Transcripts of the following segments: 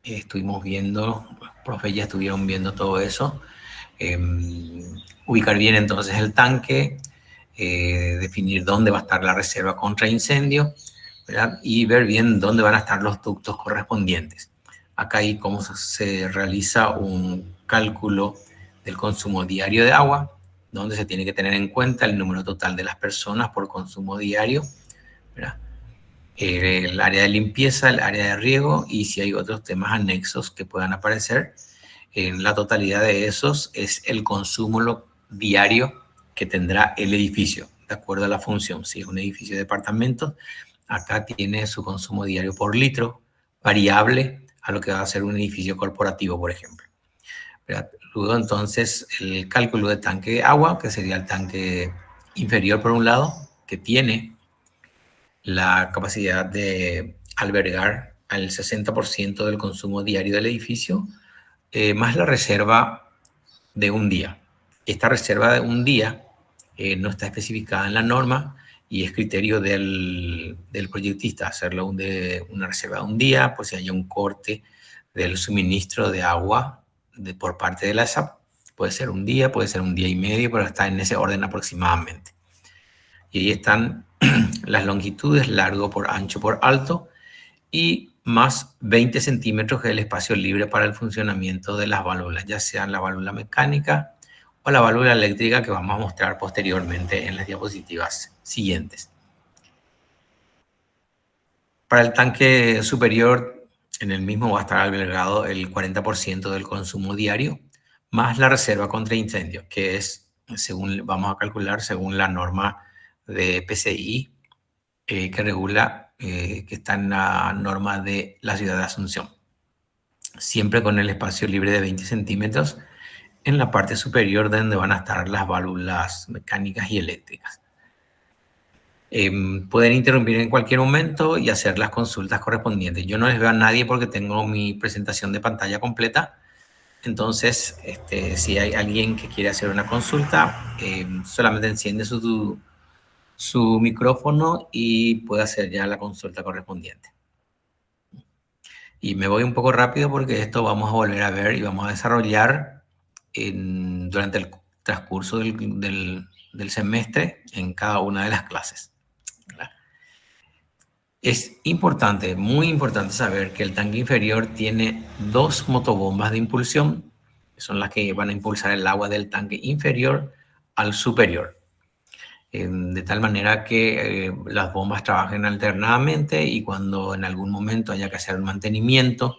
estuvimos viendo, los profes ya estuvieron viendo todo eso. Ubicar bien entonces el tanque, definir dónde va a estar la reserva contra incendio, ¿verdad? Y ver bien dónde van a estar los ductos correspondientes. Acá hay cómo se realiza un cálculo del consumo diario de agua, donde se tiene que tener en cuenta el número total de las personas por consumo diario, ¿verdad? El área de limpieza, el área de riego y si hay otros temas anexos que puedan aparecer. En la totalidad de esos es el consumo diario que tendrá el edificio, de acuerdo a la función. Si es un edificio de departamentos, acá tiene su consumo diario por litro, variable a lo que va a ser un edificio corporativo, por ejemplo. Luego, entonces, el cálculo de tanque de agua, que sería el tanque inferior por un lado, que tiene la capacidad de albergar al 60% del consumo diario del edificio, más la reserva de un día. Esta reserva de un día no está especificada en la norma y es criterio del proyectista hacerlo una reserva de un día, pues si hay un corte del suministro de agua por parte de la ESAP. Puede ser un día, puede ser un día y medio, pero está en ese orden aproximadamente. Y ahí están las longitudes, largo por ancho por alto, y más 20 centímetros que es el espacio libre para el funcionamiento de las válvulas, ya sean la válvula mecánica o la válvula eléctrica que vamos a mostrar posteriormente en las diapositivas siguientes. Para el tanque superior, en el mismo va a estar albergado el 40% del consumo diario, más la reserva contra incendios, que es, según vamos a calcular, según la norma de PCI, que regula, que está en la norma de la ciudad de Asunción. Siempre con el espacio libre de 20 centímetros en la parte superior donde van a estar las válvulas mecánicas y eléctricas. Pueden interrumpir en cualquier momento y hacer las consultas correspondientes. Yo no les veo a nadie porque tengo mi presentación de pantalla completa. Entonces, si hay alguien que quiere hacer una consulta, solamente enciende su micrófono y puede hacer ya la consulta correspondiente. Y me voy un poco rápido porque esto vamos a volver a ver y vamos a desarrollar durante el transcurso del semestre en cada una de las clases. Es importante, muy importante saber que el tanque inferior tiene dos motobombas de impulsión, que son las que van a impulsar el agua del tanque inferior al superior. De tal manera que las bombas trabajen alternadamente y cuando en algún momento haya que hacer un mantenimiento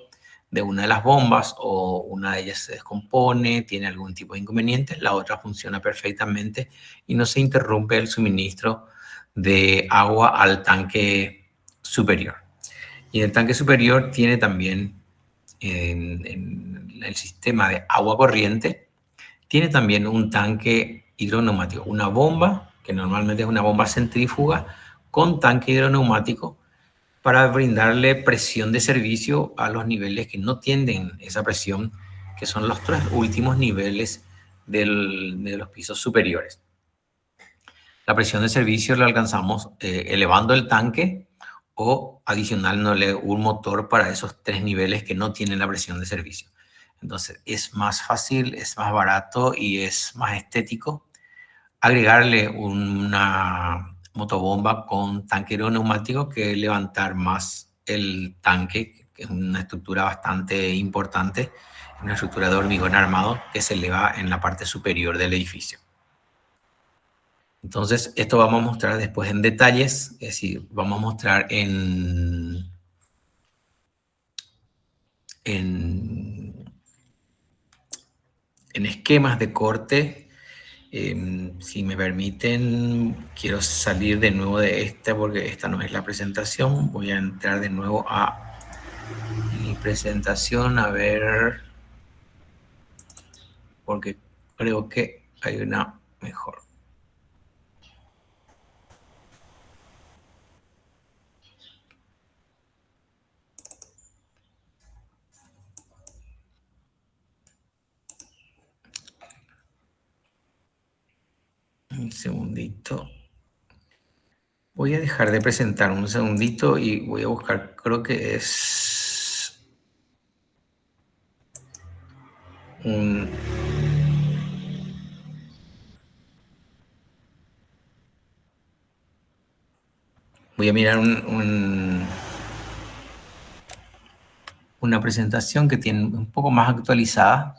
de una de las bombas o una de ellas se descompone, tiene algún tipo de inconveniente, la otra funciona perfectamente y no se interrumpe el suministro de agua al tanque superior. Y en el tanque superior tiene también en el sistema de agua corriente, tiene también un tanque hidroneumático, una bomba, que normalmente es una bomba centrífuga, con tanque hidroneumático para brindarle presión de servicio a los niveles que no tienden esa presión, que son los tres últimos niveles de los pisos superiores. La presión de servicio la alcanzamos elevando el tanque o adicionándole un motor para esos tres niveles que no tienen la presión de servicio. Entonces es más fácil, es más barato y es más estético agregarle una motobomba con tanque aeroneumático que levantar más el tanque, que es una estructura bastante importante, una estructura de hormigón armado que se eleva en la parte superior del edificio. Entonces, esto vamos a mostrar después en detalles, es decir, vamos a mostrar en esquemas de corte. Si me permiten, quiero salir de nuevo de esta porque esta no es la presentación. Voy a entrar de nuevo a mi presentación a ver, porque creo que hay una mejor. Un segundito. Voy a dejar de presentar un segundito y voy a buscar, creo que es voy a mirar una presentación que tiene un poco más actualizada.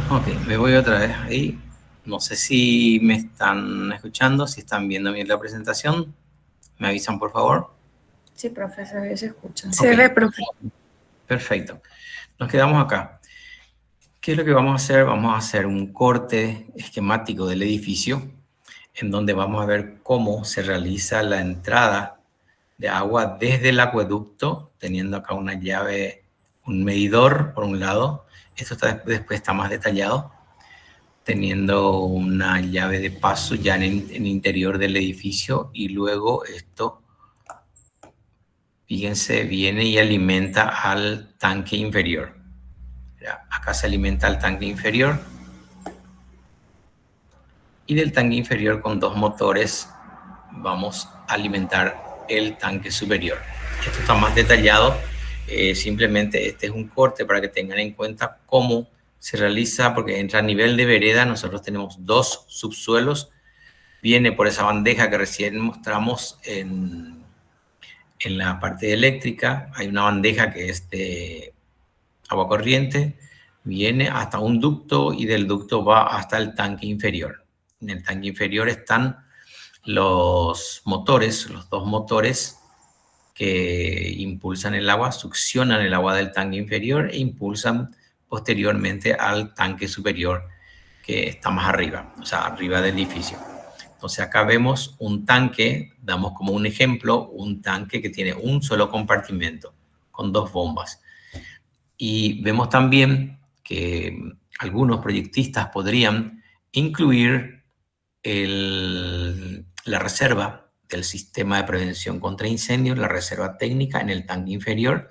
Ok, me voy otra vez ahí. No sé si me están escuchando, si están viendo bien la presentación. ¿Me avisan, por favor? Sí, profesor, se escucha. Okay. Se ve, profe. Perfecto. Nos quedamos acá. ¿Qué es lo que vamos a hacer? Vamos a hacer un corte esquemático del edificio en donde vamos a ver cómo se realiza la entrada de agua desde el acueducto, teniendo acá una llave, un medidor por un lado. Esto después está más detallado, teniendo una llave de paso ya en el interior del edificio, y luego esto, fíjense, viene y alimenta al tanque inferior. Acá se alimenta al tanque inferior, y del tanque inferior con 2 motores vamos a alimentar el tanque superior. Esto está más detallado, simplemente este es un corte para que tengan en cuenta cómo se realiza, porque entra a nivel de vereda. Nosotros tenemos 2 subsuelos, viene por esa bandeja que recién mostramos en la parte eléctrica. Hay una bandeja que es de agua corriente, viene hasta un ducto y del ducto va hasta el tanque inferior. En el tanque inferior están los motores, los 2 motores que impulsan el agua, succionan el agua del tanque inferior e impulsan posteriormente al tanque superior, que está más arriba, o sea, arriba del edificio. Entonces acá vemos un tanque, damos como un ejemplo, un tanque que tiene un solo compartimento con 2 bombas. Y vemos también que algunos proyectistas podrían incluir la reserva del sistema de prevención contra incendios, la reserva técnica en el tanque inferior.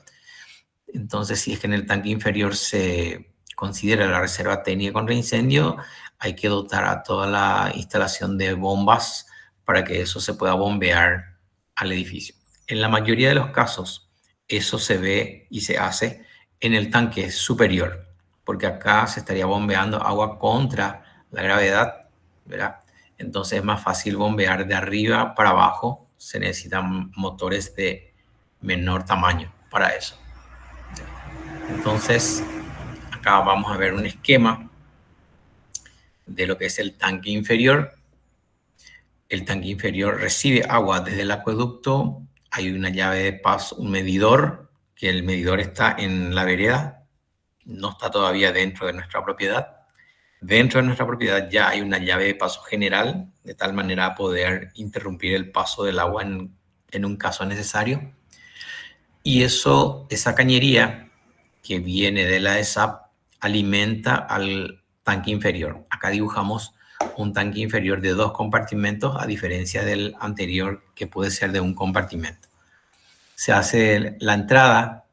Entonces, si es que en el tanque inferior se considera la reserva técnica contra incendio, hay que dotar a toda la instalación de bombas para que eso se pueda bombear al edificio. En la mayoría de los casos, eso se ve y se hace en el tanque superior, porque acá se estaría bombeando agua contra la gravedad, ¿verdad? Entonces es más fácil bombear de arriba para abajo. Se necesitan motores de menor tamaño para eso. Entonces, acá vamos a ver un esquema de lo que es el tanque inferior. El tanque inferior recibe agua desde el acueducto. Hay una llave de paso, un medidor, que el medidor está en la vereda, no está todavía dentro de nuestra propiedad. Dentro de nuestra propiedad ya hay una llave de paso general, de tal manera a poder interrumpir el paso del agua en un caso necesario. Y esa cañería que viene de la ESAP alimenta al tanque inferior. Acá dibujamos un tanque inferior de 2 compartimentos, a diferencia del anterior que puede ser de un compartimento. Se hace la entrada,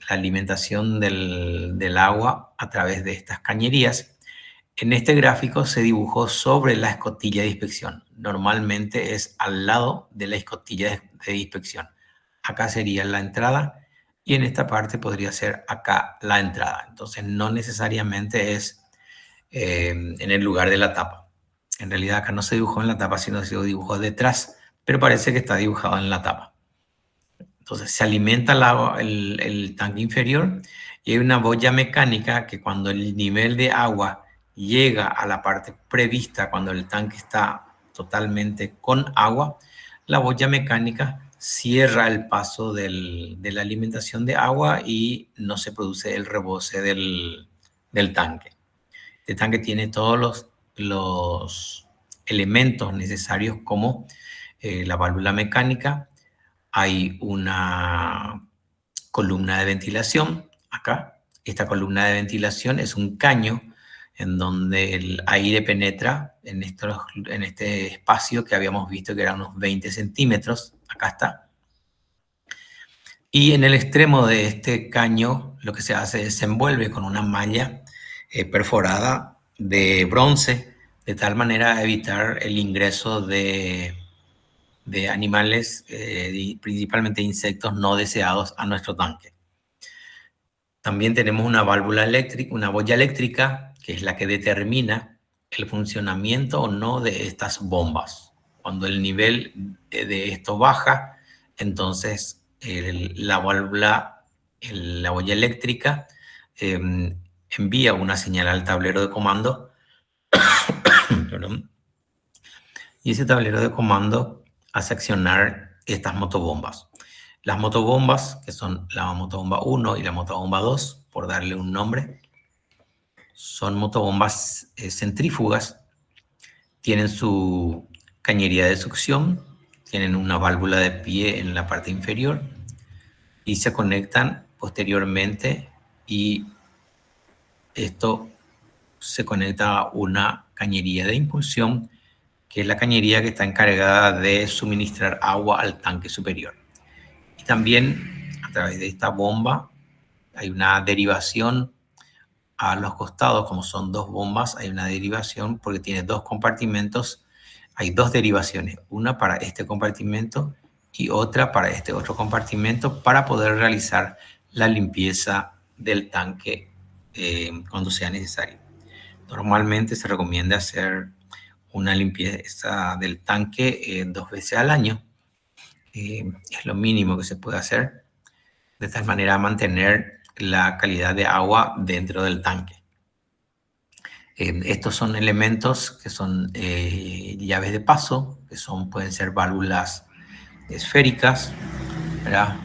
la alimentación del agua a través de estas cañerías. En este gráfico se dibujó sobre la escotilla de inspección. Normalmente es al lado de la escotilla de inspección. Acá sería la entrada y en esta parte podría ser acá la entrada. Entonces no necesariamente es en el lugar de la tapa. En realidad acá no se dibujó en la tapa, sino se dibujó detrás, pero parece que está dibujado en la tapa. Entonces se alimenta el tanque inferior y hay una boya mecánica que cuando el nivel de agua llega a la parte prevista, cuando el tanque está totalmente con agua, la boya mecánica cierra el paso de la alimentación de agua y no se produce el rebose del tanque. Este tanque tiene todos los elementos necesarios como la válvula mecánica. Hay una columna de ventilación acá. Esta columna de ventilación es un caño en donde el aire penetra en este espacio que habíamos visto que era unos 20 centímetros. Acá está. Y en el extremo de este caño lo que se hace es se envuelve con una malla perforada de bronce, de tal manera a evitar el ingreso de animales, principalmente insectos no deseados, a nuestro tanque. También tenemos una válvula eléctrica, una boya eléctrica, que es la que determina el funcionamiento o no de estas bombas. Cuando el nivel de esto baja, entonces la válvula, la boya eléctrica, envía una señal al tablero de comando y ese tablero de comando hace accionar estas motobombas. Las motobombas, que son la motobomba 1 y la motobomba 2, por darle un nombre, son motobombas centrífugas, tienen su cañería de succión, tienen una válvula de pie en la parte inferior y se conectan posteriormente y esto se conecta a una cañería de impulsión, que es la cañería que está encargada de suministrar agua al tanque superior. Y también a través de esta bomba hay una derivación a los costados, como son dos bombas, hay una derivación porque tiene dos compartimentos, hay dos derivaciones, una para este compartimento y otra para este otro compartimento para poder realizar la limpieza del tanque cuando sea necesario. Normalmente se recomienda hacer una limpieza del tanque 2 veces al año. Es lo mínimo que se puede hacer, de tal manera a mantener la calidad de agua dentro del tanque. Estos son elementos que son llaves de paso, que pueden ser válvulas esféricas, ¿verdad?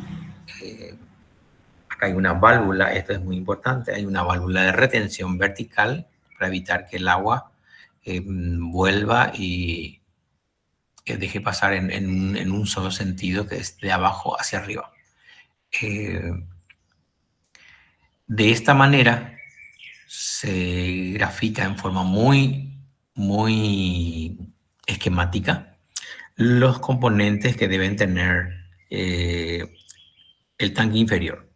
Acá hay una válvula, esto es muy importante, hay una válvula de retención vertical para evitar que el agua vuelva y deje pasar en un solo sentido, que es de abajo hacia arriba. De esta manera se grafica en forma muy esquemática los componentes que deben tener el tanque inferior.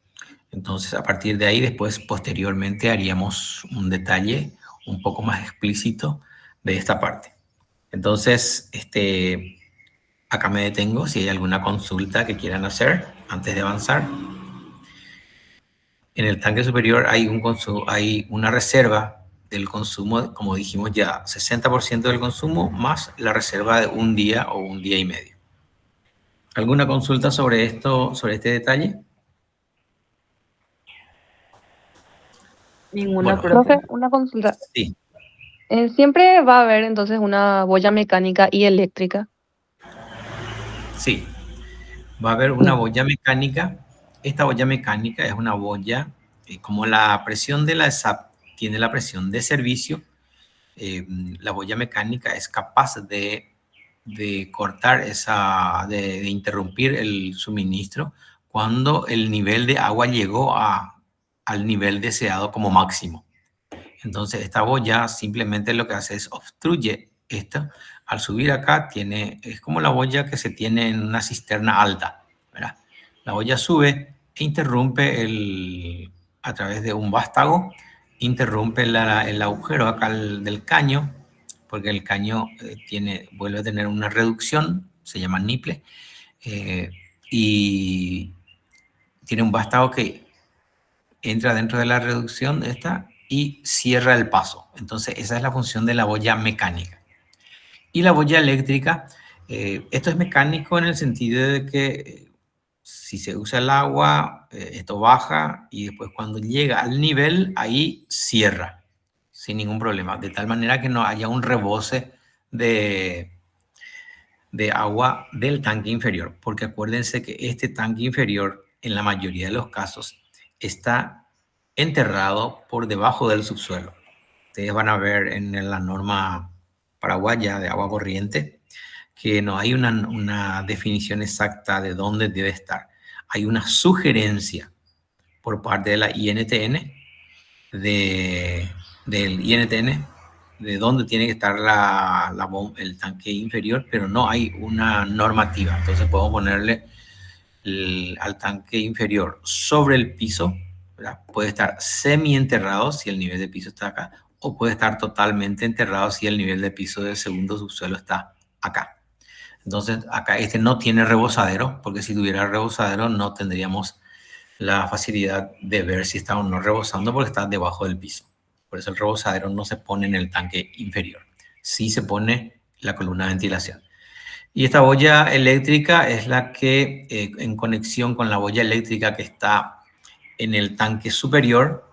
Entonces, a partir de ahí, después, posteriormente, haríamos un detalle un poco más explícito de esta parte. Entonces, acá me detengo si hay alguna consulta que quieran hacer antes de avanzar. En el tanque superior hay una reserva del consumo, como dijimos ya, 60% del consumo más la reserva de un día o un día y medio. ¿Alguna consulta sobre esto, sobre este detalle? Ninguna, Bueno, profe. Profe, una consulta. Sí, Siempre va a haber entonces una boya mecánica y eléctrica. sí. Va a haber una boya mecánica. Esta boya mecánica es una boya, como la presión de la ESAP tiene la presión de servicio, la boya mecánica es capaz de cortar de interrumpir el suministro cuando el nivel de agua llegó al nivel deseado como máximo. Entonces esta boya simplemente lo que hace es obstruye esto. Al subir acá es como la boya que se tiene en una cisterna alta, ¿verdad? La boya sube e interrumpe a través de un vástago, interrumpe el agujero acá del caño, porque el caño vuelve a tener una reducción, se llama nipple, y tiene un vástago que entra dentro de la reducción y cierra el paso. Entonces esa es la función de la boya mecánica. Y la boya eléctrica, esto es mecánico en el sentido de que si se usa el agua, esto baja y después cuando llega al nivel, ahí cierra sin ningún problema, de tal manera que no haya un rebose de agua del tanque inferior, porque acuérdense que este tanque inferior, en la mayoría de los casos, está enterrado por debajo del subsuelo. Ustedes van a ver en la norma paraguaya de agua corriente que no hay una definición exacta de dónde debe estar. Hay una sugerencia por parte de la INTN, del INTN, de dónde tiene que estar el tanque inferior, pero no hay una normativa. Entonces podemos ponerle al tanque inferior sobre el piso, ¿verdad? Puede estar semi-enterrado si el nivel de piso está acá, o puede estar totalmente enterrado si el nivel de piso del segundo subsuelo está acá. Entonces acá este no tiene rebosadero, porque si tuviera rebosadero no tendríamos la facilidad de ver si está o no rebosando porque está debajo del piso. Por eso el rebosadero no se pone en el tanque inferior. Sí se pone la columna de ventilación. Y esta boya eléctrica es la que, en conexión con la boya eléctrica que está en el tanque superior,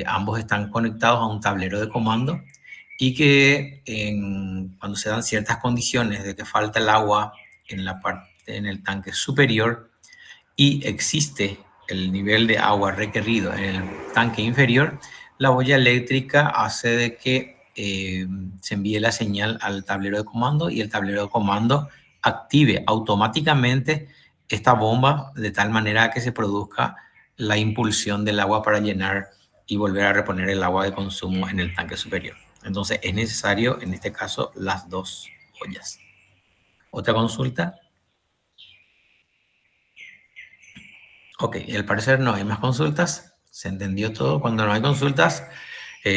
ambos están conectados a un tablero de comando y que cuando se dan ciertas condiciones de que falta el agua en el tanque superior y existe el nivel de agua requerido en el tanque inferior, la boya eléctrica hace de que se envíe la señal al tablero de comando y el tablero de comando active automáticamente esta bomba de tal manera que se produzca la impulsión del agua para llenar y volver a reponer el agua de consumo en el tanque superior. Entonces es necesario, en este caso, las dos boyas. ¿Otra consulta? Ok, al parecer no hay más consultas. ¿Se entendió todo? Cuando no hay consultas,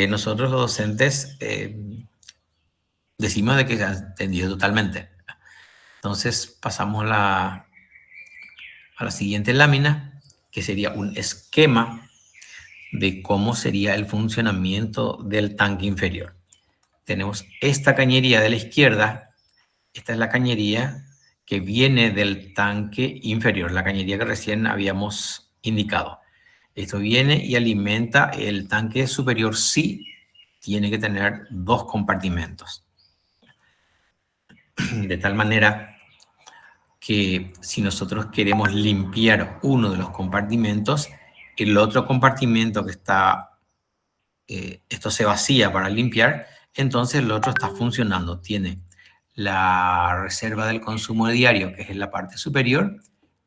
nosotros los docentes decimos de que se ha entendido totalmente. Entonces pasamos a la siguiente lámina, que sería un esquema de cómo sería el funcionamiento del tanque inferior. Tenemos esta cañería de la izquierda. Esta es la cañería que viene del tanque inferior, la cañería que recién habíamos indicado. Esto viene y alimenta el tanque superior. Sí, tiene que tener dos compartimentos. De tal manera que si nosotros queremos limpiar uno de los compartimentos, el otro compartimento que está, esto se vacía para limpiar, entonces el otro está funcionando. Tiene la reserva del consumo diario, que es en la parte superior,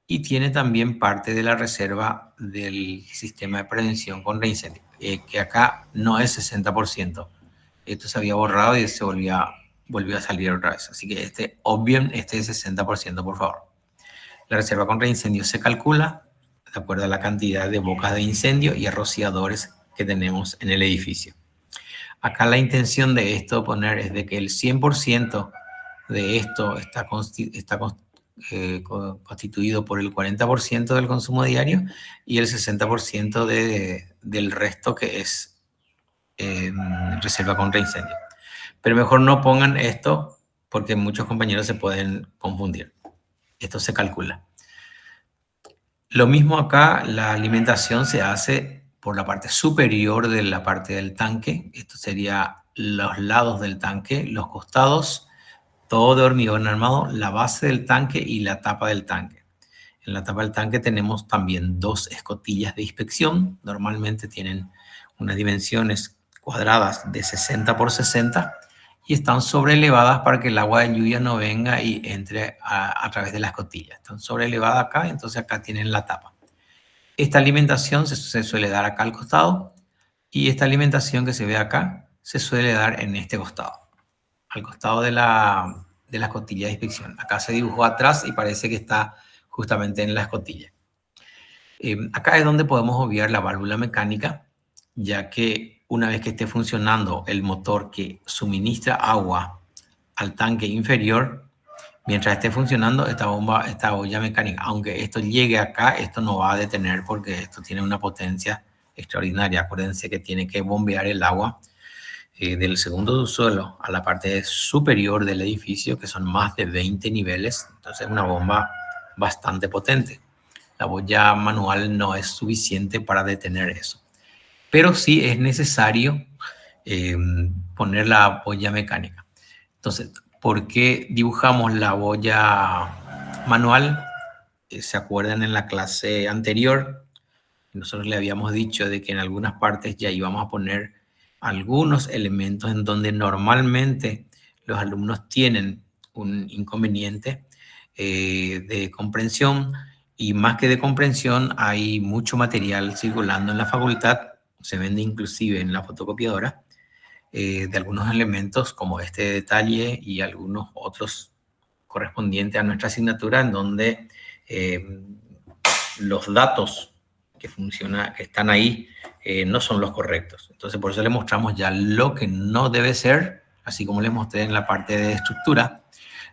y tiene también parte de la reserva del sistema de prevención contra incendio, que acá no es 60%. Esto se había borrado y se volvió a salir otra vez. Así que obvien este es 60%, por favor. La reserva contra incendio se calcula de acuerdo a la cantidad de bocas de incendio y rociadores que tenemos en el edificio. Acá la intención de esto poner es de que el 100% de esto está constituido por el 40% del consumo diario y el 60% del resto que es reserva contra incendio. Pero mejor no pongan esto porque muchos compañeros se pueden confundir. Esto se calcula. Lo mismo acá, la alimentación se hace por la parte superior de la parte del tanque. Esto sería los lados del tanque, los costados, todo de hormigón armado, la base del tanque y la tapa del tanque. En la tapa del tanque tenemos también dos escotillas de inspección. Normalmente tienen unas dimensiones cuadradas de 60 por 60 y están sobreelevadas para que el agua de lluvia no venga y entre a través de la escotilla. Están sobreelevadas acá, entonces acá tienen la tapa. Esta alimentación se suele dar acá al costado y esta alimentación que se ve acá se suele dar en este costado, al costado de la escotilla de inspección. Acá se dibujó atrás y parece que está justamente en la escotilla. Acá es donde podemos obviar la válvula mecánica, ya que una vez que esté funcionando el motor que suministra agua al tanque inferior, mientras esté funcionando esta olla mecánica, aunque esto llegue acá, esto no va a detener porque esto tiene una potencia extraordinaria. Acuérdense que tiene que bombear el agua del segundo subsuelo a la parte superior del edificio, que son más de 20 niveles. Entonces es una bomba bastante potente. La boya manual no es suficiente para detener eso. Pero sí es necesario poner la boya mecánica. Entonces, ¿por qué dibujamos la boya manual? ¿Se acuerdan en la clase anterior? Nosotros le habíamos dicho de que en algunas partes ya íbamos a poner algunos elementos en donde normalmente los alumnos tienen un inconveniente de comprensión, y más que de comprensión hay mucho material circulando en la facultad, se vende inclusive en la fotocopiadora, de algunos elementos como este detalle y algunos otros correspondientes a nuestra asignatura, en donde los datos que están ahí no son los correctos. Entonces, por eso le mostramos ya lo que no debe ser, así como les mostré en la parte de estructura,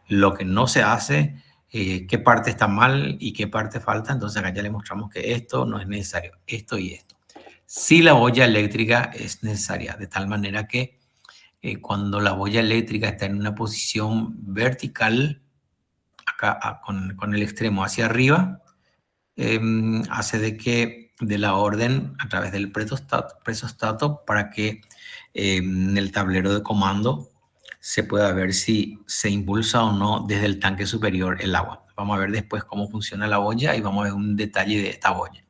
lo que no se hace, qué parte está mal y qué parte falta. Entonces, acá ya le mostramos que esto no es necesario, esto y esto. Sí, la boya eléctrica es necesaria, de tal manera que cuando la boya eléctrica está en una posición vertical, acá con el extremo hacia arriba, hace de que de la orden a través del presostato para que en el tablero de comando se pueda ver si se impulsa o no desde el tanque superior el agua. Vamos a ver después cómo funciona la boya y vamos a ver un detalle de esta boya.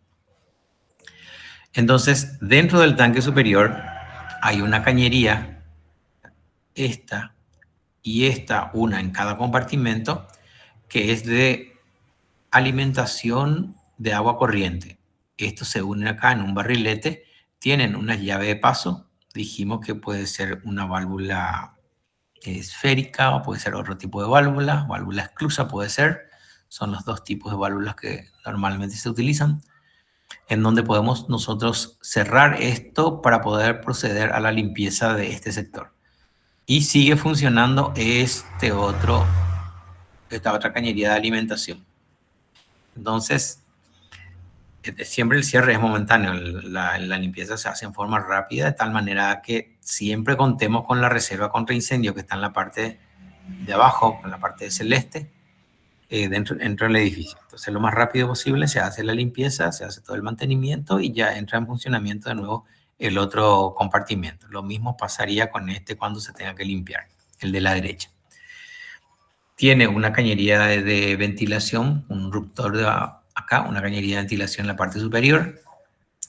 Entonces, dentro del tanque superior hay una cañería, esta y esta, una en cada compartimento, que es de alimentación de agua corriente. Estos se unen acá en un barrilete, tienen una llave de paso. Dijimos que puede ser una válvula esférica o puede ser otro tipo de válvula esclusa puede ser. Son los dos tipos de válvulas que normalmente se utilizan, en donde podemos nosotros cerrar esto para poder proceder a la limpieza de este sector. Y sigue funcionando esta otra cañería de alimentación. Entonces, siempre el cierre es momentáneo, la limpieza se hace en forma rápida, de tal manera que siempre contemos con la reserva contra incendio que está en la parte de abajo, en la parte celeste, dentro del edificio. Entonces, lo más rápido posible se hace la limpieza, se hace todo el mantenimiento y ya entra en funcionamiento de nuevo el otro compartimento. Lo mismo pasaría con este cuando se tenga que limpiar, el de la derecha. Tiene una cañería de ventilación, un ruptor de acá, una cañería de ventilación en la parte superior,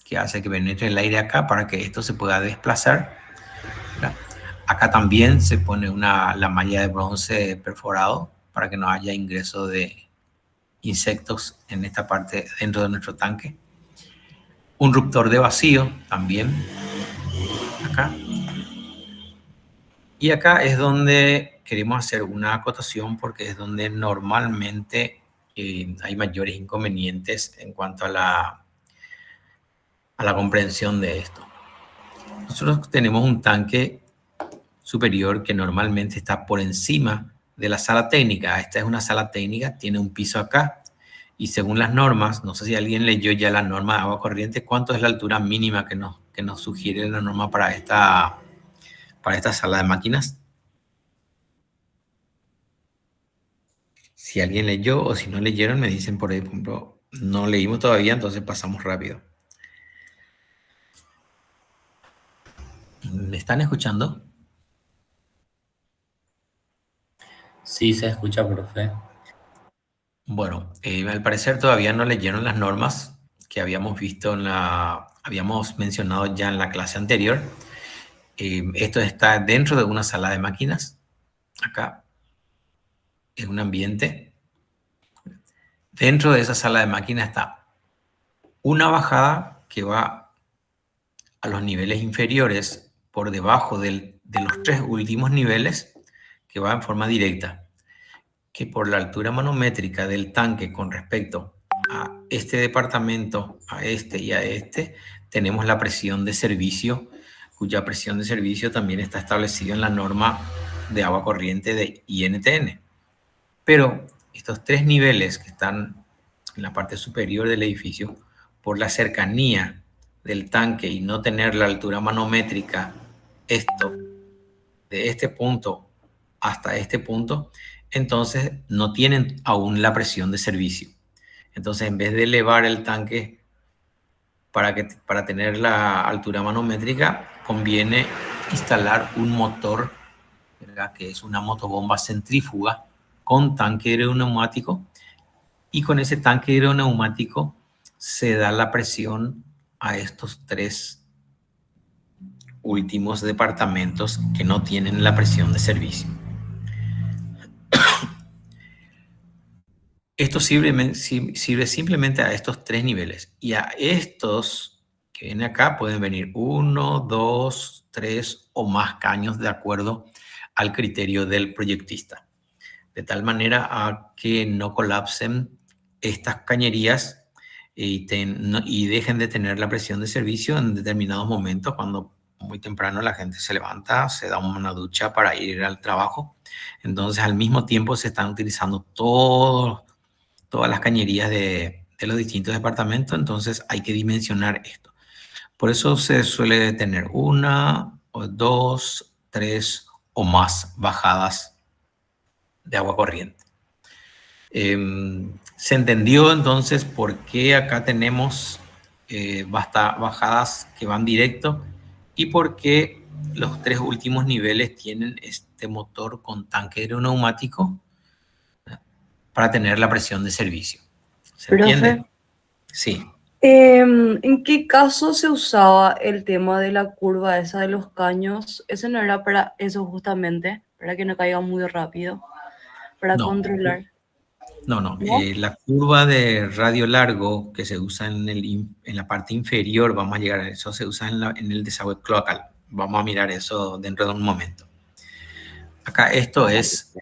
que hace que penetre el aire acá para que esto se pueda desplazar. ¿Verdad? Acá también se pone la malla de bronce perforado para que no haya ingreso de insectos en esta parte dentro de nuestro tanque. Un ruptor de vacío también, acá. Y acá es donde queremos hacer una acotación porque es donde normalmente hay mayores inconvenientes en cuanto a la comprensión de esto. Nosotros tenemos un tanque superior que normalmente está por encima de la sala técnica. Esta es una sala técnica, tiene un piso acá y según las normas, no sé si alguien leyó ya la norma de agua corriente, ¿cuánto es la altura mínima que nos sugiere la norma para esta sala de máquinas? Si alguien leyó o si no leyeron, me dicen por ejemplo, no leímos todavía, entonces pasamos rápido. ¿Me están escuchando? Sí, se escucha, profe. Bueno, al parecer todavía no leyeron las normas que habíamos visto habíamos mencionado ya en la clase anterior. Esto está dentro de una sala de máquinas, acá, en un ambiente. Dentro de esa sala de máquinas está una bajada que va a los niveles inferiores por debajo de los 3 últimos niveles, que va en forma directa, que por la altura manométrica del tanque con respecto a este departamento, a este y a este, tenemos la presión de servicio, cuya presión de servicio también está establecida en la norma de agua corriente de INTN. Pero estos 3 niveles que están en la parte superior del edificio, por la cercanía del tanque y no tener la altura manométrica, de este punto hasta este punto, entonces no tienen aún la presión de servicio. Entonces, en vez de elevar el tanque para tener la altura manométrica, conviene instalar un motor, ¿verdad?, que es una motobomba centrífuga con tanque aeroneumático, y con ese tanque aeroneumático se da la presión a estos 3 últimos departamentos que no tienen la presión de servicio. Esto sirve simplemente a estos 3 niveles, y a estos que vienen acá pueden venir 1, 2, 3 o más caños de acuerdo al criterio del proyectista, de tal manera a que no colapsen estas cañerías y dejen de tener la presión de servicio en determinados momentos, cuando muy temprano la gente se levanta, se da una ducha para ir al trabajo. Entonces, al mismo tiempo se están utilizando todas las cañerías de los distintos departamentos, entonces hay que dimensionar esto. Por eso se suele tener 1, 2, 3 o más bajadas de agua corriente. Se entendió entonces por qué acá tenemos bajadas que van directo y por qué los 3 últimos niveles tienen este motor con tanque aeroneumático para tener la presión de servicio. ¿Se entiende? Profe, Sí. ¿en qué caso se usaba el tema de la curva esa de los caños? Ese no era para eso justamente, para que no caiga muy rápido, para No. controlar. No. ¿No? La curva de radio largo que se usa en la parte inferior, vamos a llegar a eso, se usa en el desagüe cloacal. Vamos a mirar eso dentro de un momento. Acá esto es,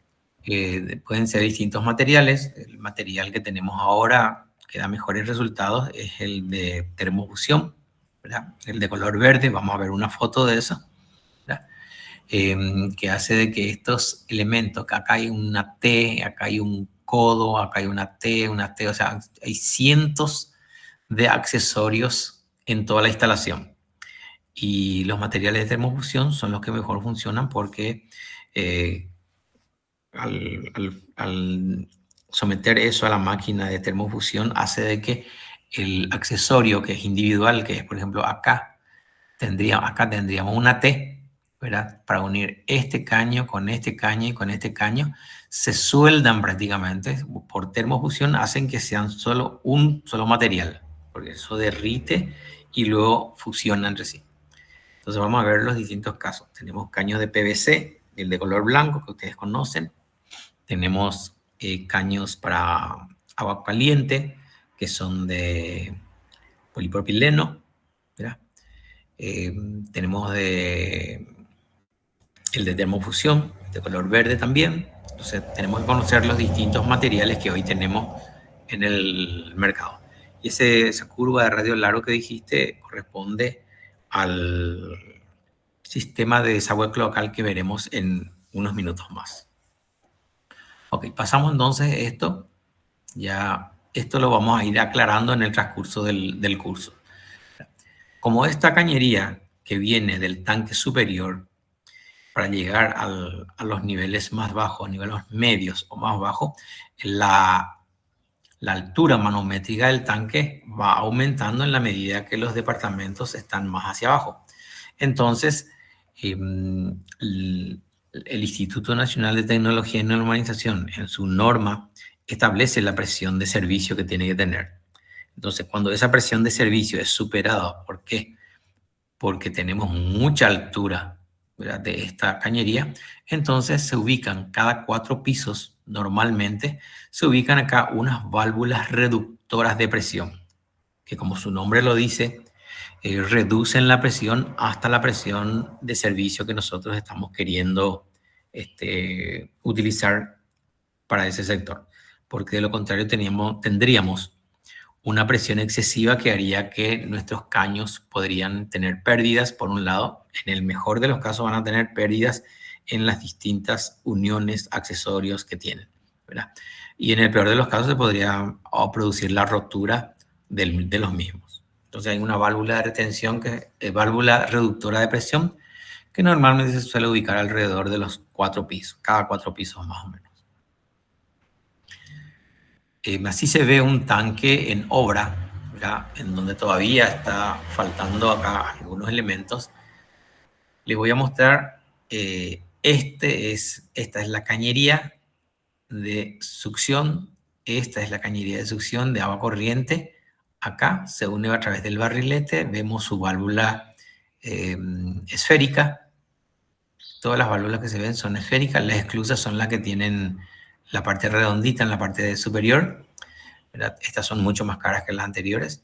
pueden ser distintos materiales. El material que tenemos ahora que da mejores resultados es el de termofusión, ¿verdad? El de color verde, vamos a ver una foto de eso, ¿verdad? Que hace de que estos elementos, que acá hay una T, acá hay un codo, acá hay una T, o sea, hay cientos de accesorios en toda la instalación. Y los materiales de termofusión son los que mejor funcionan porque al someter eso a la máquina de termofusión hace de que el accesorio que es individual, que es por ejemplo acá tendríamos una T, ¿verdad?, para unir este caño con este caño y con este caño, se sueldan prácticamente por termofusión, hacen que sean un solo material, porque eso derrite y luego fusiona entre sí. Entonces vamos a ver los distintos casos. Tenemos caños de PVC, el de color blanco que ustedes conocen. Tenemos caños para agua caliente, que son de polipropileno, ¿verdad? Tenemos el de termofusión, de color verde también. Entonces tenemos que conocer los distintos materiales que hoy tenemos en el mercado. Y esa curva de radio largo que dijiste corresponde al sistema de desagüe cloacal que veremos en unos minutos más. Ok, pasamos entonces esto. Ya esto lo vamos a ir aclarando en el transcurso del curso. Como esta cañería que viene del tanque superior para llegar a los niveles más bajos, niveles medios o más bajos, la altura manométrica del tanque va aumentando en la medida que los departamentos están más hacia abajo. Entonces, el Instituto Nacional de Tecnología y Normalización, en su norma, establece la presión de servicio que tiene que tener. Entonces, cuando esa presión de servicio es superada, ¿por qué? Porque tenemos mucha altura, ¿verdad?, de esta cañería, entonces se ubican cada 4 pisos, normalmente, se ubican acá unas válvulas reductoras de presión, que como su nombre lo dice, reducen la presión hasta la presión de servicio que nosotros estamos queriendo utilizar para ese sector. Porque de lo contrario tendríamos una presión excesiva que haría que nuestros caños podrían tener pérdidas, por un lado. En el mejor de los casos van a tener pérdidas en las distintas uniones, accesorios que tienen, ¿verdad? Y en el peor de los casos se podría producir la rotura de los mismos. Entonces hay una válvula de retención, válvula reductora de presión, que normalmente se suele ubicar alrededor de los 4 pisos, cada 4 pisos más o menos. Así se ve un tanque en obra, ¿verdad? En donde todavía está faltando acá algunos elementos. Les voy a mostrar, esta es la cañería de succión, esta es la cañería de succión de agua corriente. Acá se une a través del barrilete, vemos su válvula esférica. Todas las válvulas que se ven son esféricas, las esclusas son las que tienen la parte redondita en la parte superior, ¿verdad? Estas son mucho más caras que las anteriores.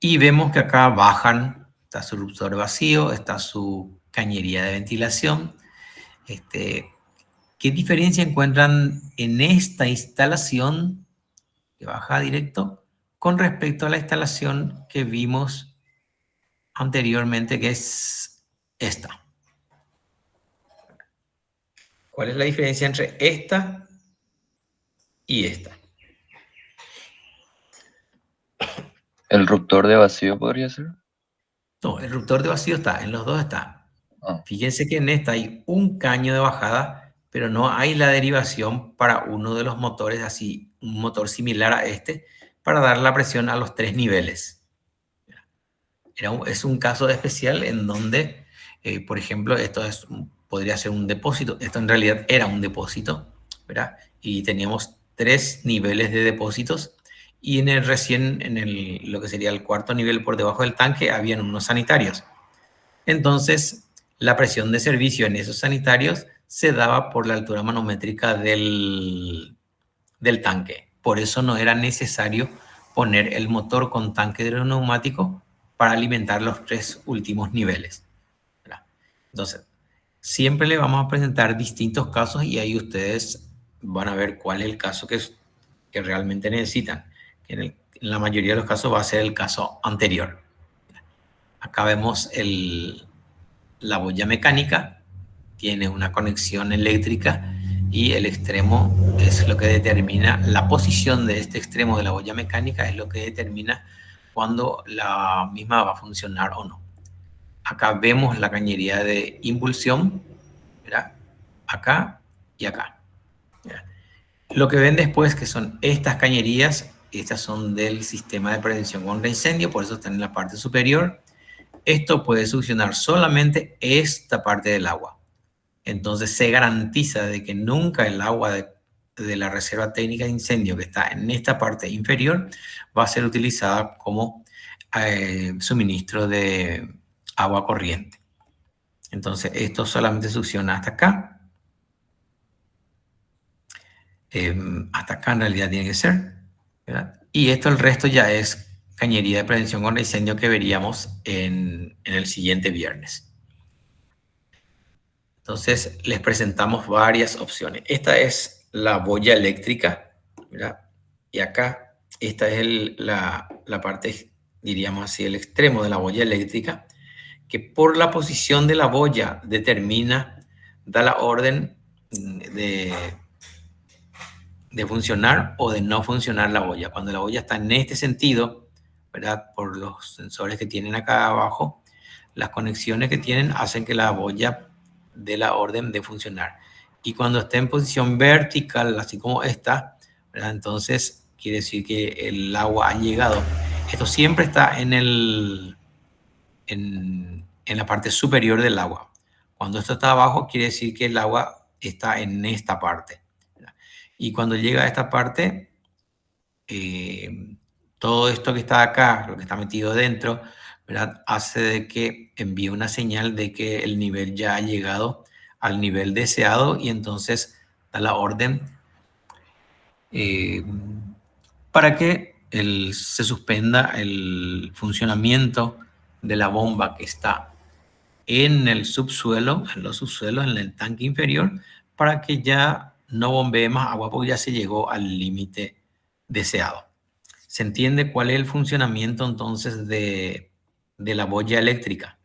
Y vemos que acá bajan, está su eruptor vacío, está su cañería de ventilación. ¿Qué diferencia encuentran en esta instalación que baja directo con respecto a la instalación que vimos anteriormente, que es esta? ¿Cuál es la diferencia entre esta y esta? ¿El ruptor de vacío podría ser? No, el ruptor de vacío está, en los dos está. Ah, Fíjense que en esta hay un caño de bajada, pero no hay la derivación para uno de los motores, así, un motor similar a este, para dar la presión a los 3 niveles. Es un caso especial en donde, por ejemplo, podría ser un depósito. Esto en realidad era un depósito, ¿verdad? Y teníamos 3 niveles de depósitos. Y recién en lo que sería el cuarto nivel por debajo del tanque habían unos sanitarios. Entonces, la presión de servicio en esos sanitarios se daba por la altura manométrica del tanque. Por eso no era necesario poner el motor con tanque de neumático para alimentar los 3 últimos niveles, ¿verdad? Entonces, siempre le vamos a presentar distintos casos y ahí ustedes van a ver cuál es el caso que realmente necesitan. En la mayoría de los casos va a ser el caso anterior. Acá vemos la boya mecánica, tiene una conexión eléctrica y el extremo es lo que determina, la posición de este extremo de la boya mecánica es lo que determina cuando la misma va a funcionar o no. Acá vemos la cañería de impulsión, ¿verdad? Acá y acá, ¿verdad? Lo que ven después que son estas cañerías, estas son del sistema de prevención contra incendio, por eso están en la parte superior. Esto puede succionar solamente esta parte del agua. Entonces se garantiza de que nunca el agua de la reserva técnica de incendio que está en esta parte inferior va a ser utilizada como suministro de agua corriente. Entonces esto solamente succiona hasta acá. Hasta acá en realidad tiene que ser, ¿verdad? Y esto, el resto ya es cañería de prevención contra incendio que veríamos en el siguiente viernes. Entonces les presentamos varias opciones. Esta es la boya eléctrica, ¿verdad? Y acá, esta es la parte, diríamos así, el extremo de la boya eléctrica, que por la posición de la boya da la orden de funcionar o de no funcionar la boya. Cuando la boya está en este sentido, ¿verdad? Por los sensores que tienen acá abajo, las conexiones que tienen hacen que la boya dé la orden de funcionar. Y cuando esté en posición vertical, así como esta, ¿verdad? Entonces quiere decir que el agua ha llegado. Esto siempre está en la parte superior del agua. Cuando esto está abajo, quiere decir que el agua está en esta parte. Y cuando llega a esta parte, todo esto que está acá, lo que está metido dentro, ¿verdad? Hace de que envíe una señal de que el nivel ya ha llegado al nivel deseado y entonces da la orden para que se suspenda el funcionamiento de la bomba que está en el subsuelo, en los subsuelos, en el tanque inferior, para que ya no bombee más agua porque ya se llegó al límite deseado. ¿Se entiende cuál es el funcionamiento entonces de la boya eléctrica?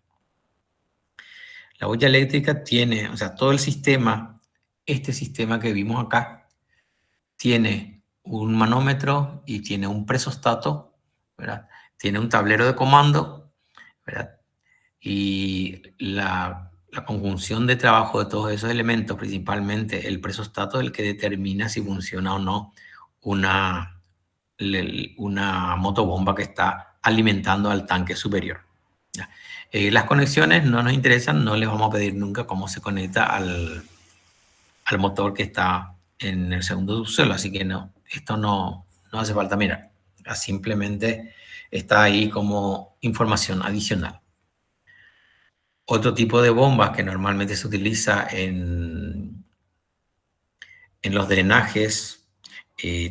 La boya eléctrica tiene, o sea, todo el sistema, este sistema que vimos acá, tiene un manómetro y tiene un presostato, ¿verdad? Tiene un tablero de comando, ¿verdad? Y la conjunción de trabajo de todos esos elementos, principalmente el presostato, es el que determina si funciona o no una motobomba que está alimentando al tanque superior. Las conexiones no nos interesan, no les vamos a pedir nunca cómo se conecta al motor que está en el segundo subsuelo, así que no, esto no hace falta mirar. Simplemente está ahí como información adicional. Otro tipo de bombas que normalmente se utiliza en los drenajes,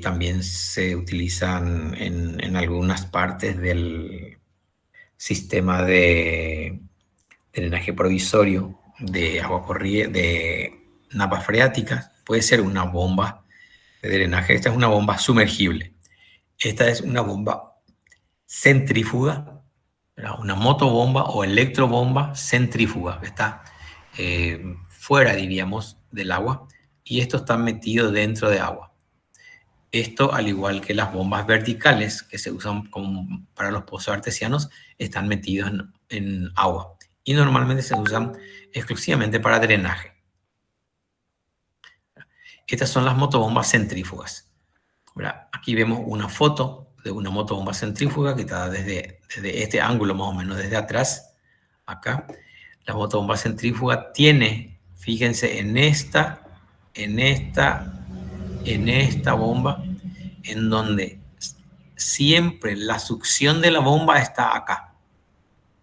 también se utilizan en algunas partes del sistema de drenaje provisorio de agua corriente, de napas freáticas. Puede ser una bomba de drenaje. Esta es una bomba sumergible. Esta es una bomba centrífuga, una motobomba o electrobomba centrífuga, que está fuera, diríamos, del agua, y esto está metido dentro de agua. Esto, al igual que las bombas verticales que se usan para los pozos artesianos, están metidos en agua y normalmente se usan exclusivamente para drenaje. Estas son las motobombas centrífugas. Aquí vemos una foto de una motobomba centrífuga que está desde este ángulo, más o menos desde atrás. Acá, la motobomba centrífuga tiene, fíjense, en esta bomba, en donde siempre la succión de la bomba está acá.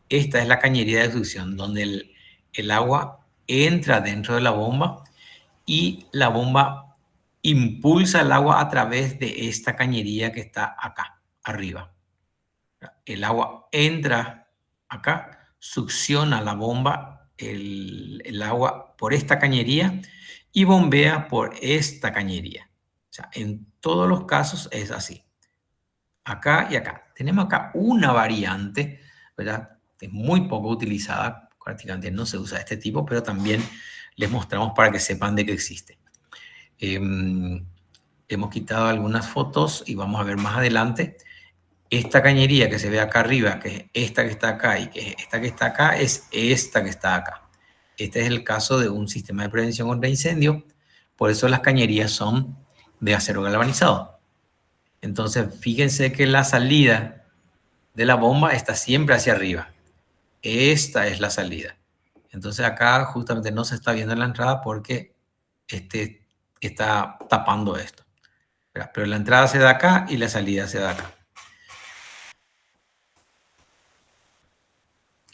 Esta es la cañería de succión, donde el agua entra dentro de la bomba y la bomba impulsa el agua a través de esta cañería que está acá, arriba. El agua entra acá, succiona la bomba, el agua por esta cañería y bombea por esta cañería. O sea, en todos los casos es así. Acá y acá. Tenemos acá una variante, ¿verdad? Es muy poco utilizada, prácticamente no se usa este tipo, pero también les mostramos para que sepan de que existe. Hemos quitado algunas fotos y vamos a ver más adelante. Esta cañería que se ve acá arriba, que es esta que está acá y que es esta que está acá, es esta que está acá. Este es el caso de un sistema de prevención contra incendio. Por eso las cañerías son de acero galvanizado. Entonces, fíjense que la salida de la bomba está siempre hacia arriba. Esta es la salida. Entonces acá justamente no se está viendo la entrada porque está tapando esto. Pero la entrada se da acá y la salida se da acá.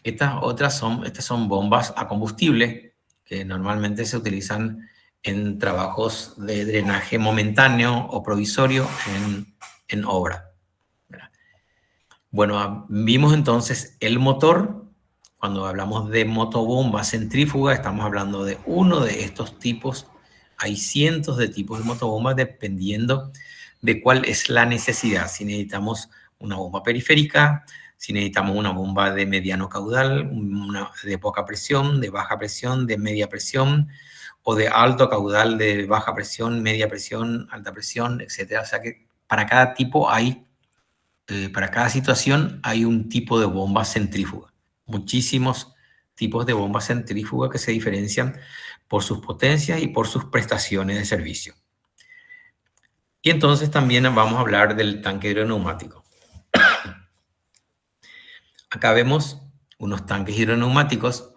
Estas son bombas a combustible que normalmente se utilizan en trabajos de drenaje momentáneo o provisorio en obra. Bueno, vimos entonces el motor. Cuando hablamos de motobomba centrífuga, estamos hablando de uno de estos tipos. Hay cientos de tipos de motobombas dependiendo de cuál es la necesidad. Si necesitamos una bomba periférica, si necesitamos una bomba de mediano caudal, una de poca presión, de baja presión, de media presión, o de alto caudal, de baja presión, media presión, alta presión, etc. O sea que para cada tipo para cada situación hay un tipo de bomba centrífuga. Muchísimos tipos de bombas centrífugas que se diferencian por sus potencias y por sus prestaciones de servicio. Y entonces también vamos a hablar del tanque hidroneumático. Acá vemos unos tanques hidroneumáticos.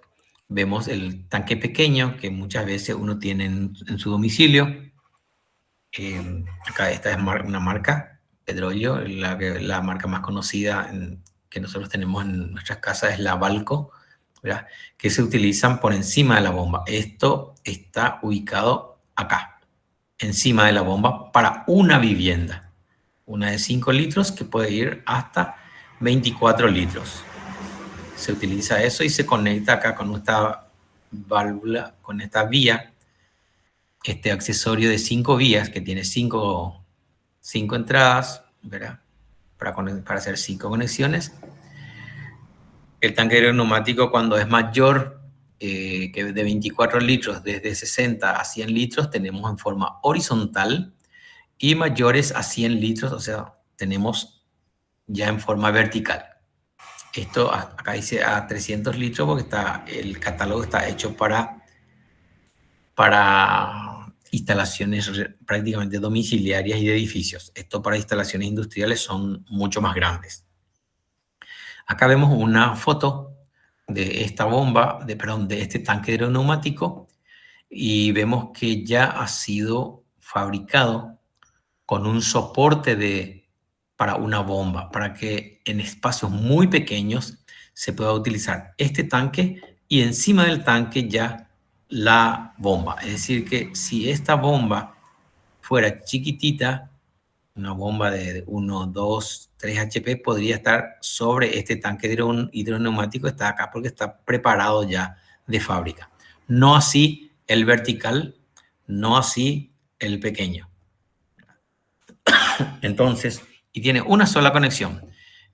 Vemos el tanque pequeño que muchas veces uno tiene en su domicilio. Acá esta es una marca, Pedrollo, la marca más conocida que nosotros tenemos en nuestras casas es la Balco, ¿verdad? Que se utilizan por encima de la bomba. Esto está ubicado acá, encima de la bomba, para una vivienda. Una de 5 litros que puede ir hasta 24 litros. Se utiliza eso y se conecta acá con esta válvula, con esta vía, este accesorio de 5 vías que tiene 5 entradas, ¿verdad? Para hacer 5 conexiones. El tanque hidroneumático, cuando es mayor que de 24 litros, desde 60 a 100 litros, tenemos en forma horizontal, y mayores a 100 litros, o sea, tenemos ya en forma vertical. Esto acá dice a 300 litros porque el catálogo está hecho para instalaciones prácticamente domiciliarias y de edificios. Esto para instalaciones industriales son mucho más grandes. Acá vemos una foto de esta bomba, de este tanque hidroneumático, y vemos que ya ha sido fabricado con un soporte para una bomba, para que en espacios muy pequeños se pueda utilizar este tanque y encima del tanque ya la bomba. Es decir, que si esta bomba fuera chiquitita, una bomba de 1, 2, 3 HP podría estar sobre este tanque hidroneumático, está acá porque está preparado ya de fábrica. No así el vertical, no así el pequeño. Entonces, y tiene una sola conexión.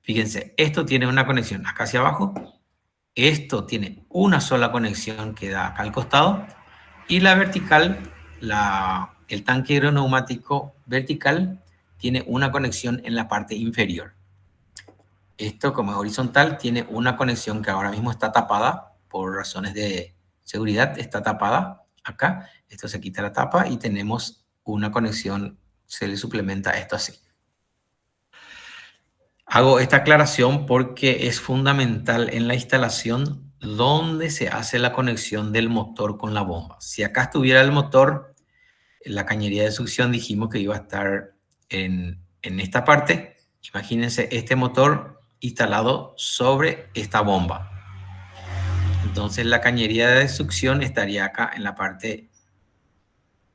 Fíjense, esto tiene una conexión acá hacia abajo, esto tiene una sola conexión que da acá al costado, y la vertical, el tanque hidroneumático vertical, tiene una conexión en la parte inferior. Esto, como es horizontal, tiene una conexión que ahora mismo está tapada por razones de seguridad, está tapada acá. Esto se quita la tapa y tenemos una conexión, se le suplementa esto así. Hago esta aclaración porque es fundamental en la instalación donde se hace la conexión del motor con la bomba. Si acá estuviera el motor, la cañería de succión dijimos que iba a estar en esta parte. Imagínense este motor instalado sobre esta bomba. Entonces la cañería de succión estaría acá en la parte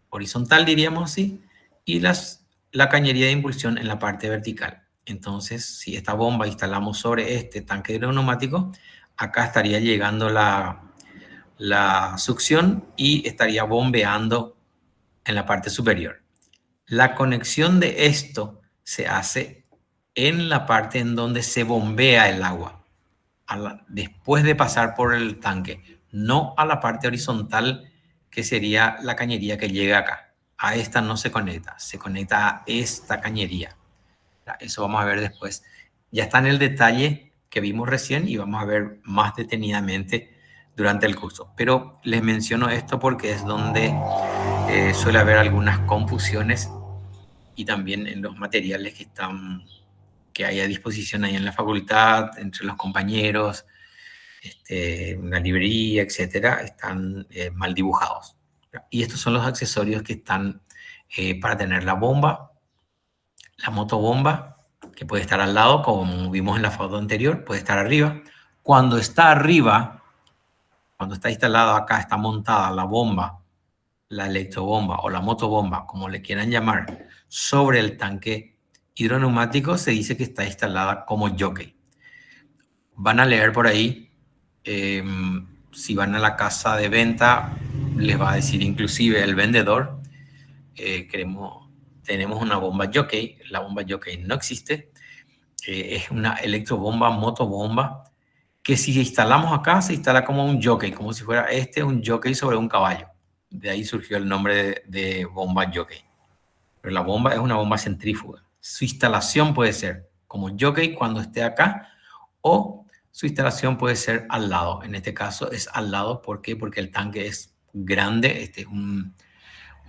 horizontal, diríamos así, y la cañería de impulsión en la parte vertical. Entonces, si esta bomba instalamos sobre este tanque hidroneumático, acá estaría llegando la succión y estaría bombeando en la parte superior. La conexión de esto se hace en la parte en donde se bombea el agua, después de pasar por el tanque, no a la parte horizontal que sería la cañería que llega acá. A esta no se conecta a esta cañería. Eso vamos a ver después. Ya está en el detalle que vimos recién y vamos a ver más detenidamente durante el curso. Pero les menciono esto porque es donde suele haber algunas confusiones y también en los materiales que hay a disposición ahí en la facultad, entre los compañeros, una librería, etcétera, están mal dibujados. Y estos son los accesorios que están para tener la bomba, la motobomba, que puede estar al lado, como vimos en la foto anterior, puede estar arriba. Cuando está arriba, cuando está instalada acá, está montada la bomba, la electrobomba o la motobomba, como le quieran llamar, sobre el tanque hidroneumático, se dice que está instalada como jockey. Van a leer por ahí, si van a la casa de venta, les va a decir inclusive el vendedor, tenemos una bomba jockey. La bomba jockey no existe, es una electrobomba, motobomba, que si instalamos acá, se instala como un jockey, como si fuera un jockey sobre un caballo. De ahí surgió el nombre de bomba jockey. Pero la bomba es una bomba centrífuga. Su instalación puede ser como jockey cuando esté acá, o su instalación puede ser al lado. En este caso es al lado. ¿Por qué? Porque el tanque es grande. Es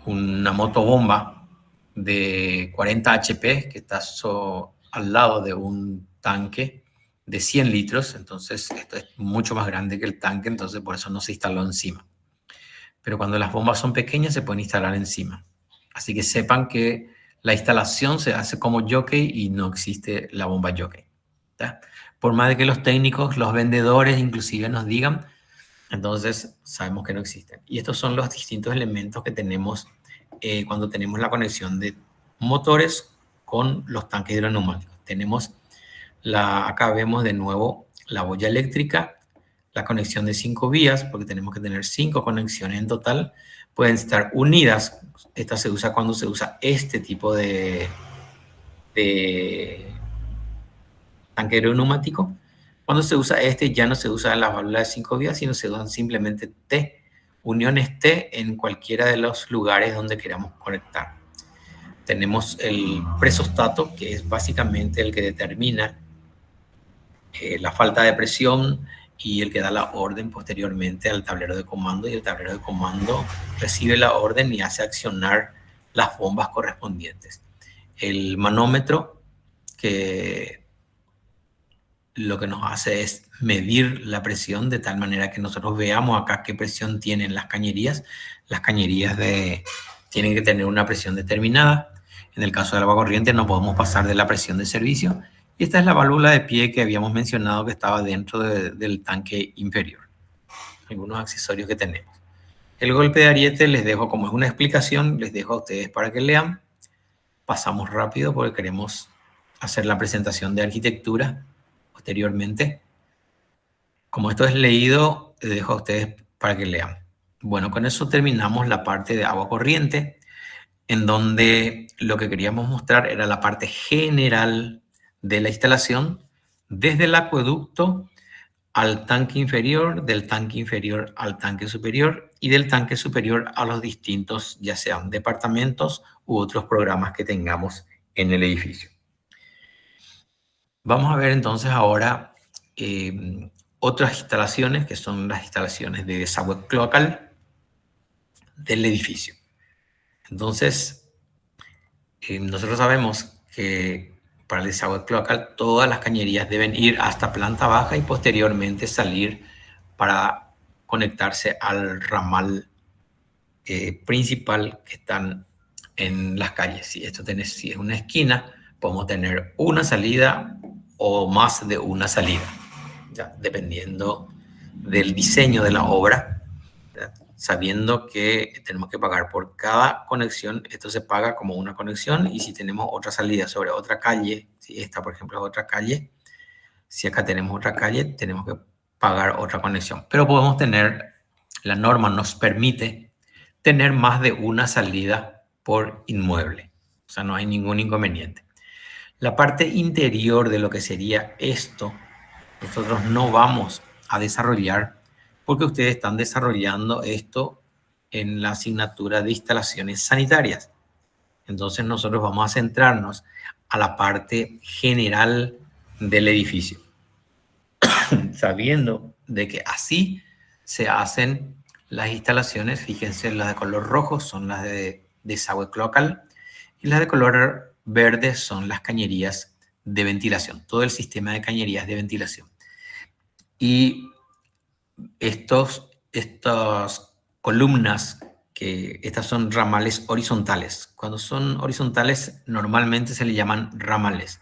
una motobomba de 40 HP que está al lado de un tanque de 100 litros. Entonces esto es mucho más grande que el tanque, entonces por eso no se instaló encima. Pero cuando las bombas son pequeñas se pueden instalar encima. Así que sepan que la instalación se hace como jockey y no existe la bomba jockey. ¿Tá? Por más de que los técnicos, los vendedores inclusive nos digan, entonces sabemos que no existen. Y estos son los distintos elementos que tenemos cuando tenemos la conexión de motores con los tanques hidroneumáticos. Tenemos acá vemos de nuevo la boya eléctrica, la conexión de 5 vías, porque tenemos que tener 5 conexiones en total. Pueden estar unidas. Esta se usa cuando se usa este tipo de tanque hidroneumático. Cuando se usa ya no se usa la válvula de 5 vías, sino se usan simplemente uniones T en cualquiera de los lugares donde queramos conectar. Tenemos el presostato, que es básicamente el que determina la falta de presión y el que da la orden posteriormente al tablero de comando, y el tablero de comando recibe la orden y hace accionar las bombas correspondientes. El manómetro, que lo que nos hace es medir la presión de tal manera que nosotros veamos acá qué presión tienen las cañerías. Las cañerías tienen que tener una presión determinada. En el caso del agua corriente no podemos pasar de la presión de servicio. Y esta es la válvula de pie que habíamos mencionado que estaba dentro del tanque inferior. Algunos accesorios que tenemos. El golpe de ariete les dejo como es una explicación, les dejo a ustedes para que lean. Pasamos rápido porque queremos hacer la presentación de arquitectura posteriormente. Como esto es leído, les dejo a ustedes para que lean. Bueno, con eso terminamos la parte de agua corriente, en donde lo que queríamos mostrar era la parte general de la instalación, desde el acueducto al tanque inferior, del tanque inferior al tanque superior y del tanque superior a los distintos, ya sean departamentos u otros programas que tengamos en el edificio. Vamos a ver entonces ahora otras instalaciones, que son las instalaciones de desagüe cloacal del edificio. Entonces, nosotros sabemos que para el desagüe cloacal todas las cañerías deben ir hasta planta baja y posteriormente salir para conectarse al ramal principal que están en las calles. Si es una esquina, podemos tener una salida o más de una salida, ¿ya? Dependiendo del diseño de la obra, ¿ya? Sabiendo que tenemos que pagar por cada conexión. Esto se paga como una conexión, y si tenemos otra salida sobre otra calle, si esta por ejemplo es otra calle, si acá tenemos otra calle, tenemos que pagar otra conexión. Pero podemos tener, la norma nos permite tener más de una salida por inmueble. O sea, no hay ningún inconveniente. La parte interior de lo que sería esto, nosotros no vamos a desarrollar porque ustedes están desarrollando esto en la asignatura de instalaciones sanitarias. Entonces nosotros vamos a centrarnos a la parte general del edificio, sabiendo de que así se hacen las instalaciones. Fíjense, las de color rojo son las de desagüe cloacal y las de color verde son las cañerías de ventilación, todo el sistema de cañerías de ventilación. Y estas columnas, que estas son ramales horizontales. Cuando son horizontales normalmente se le llaman ramales.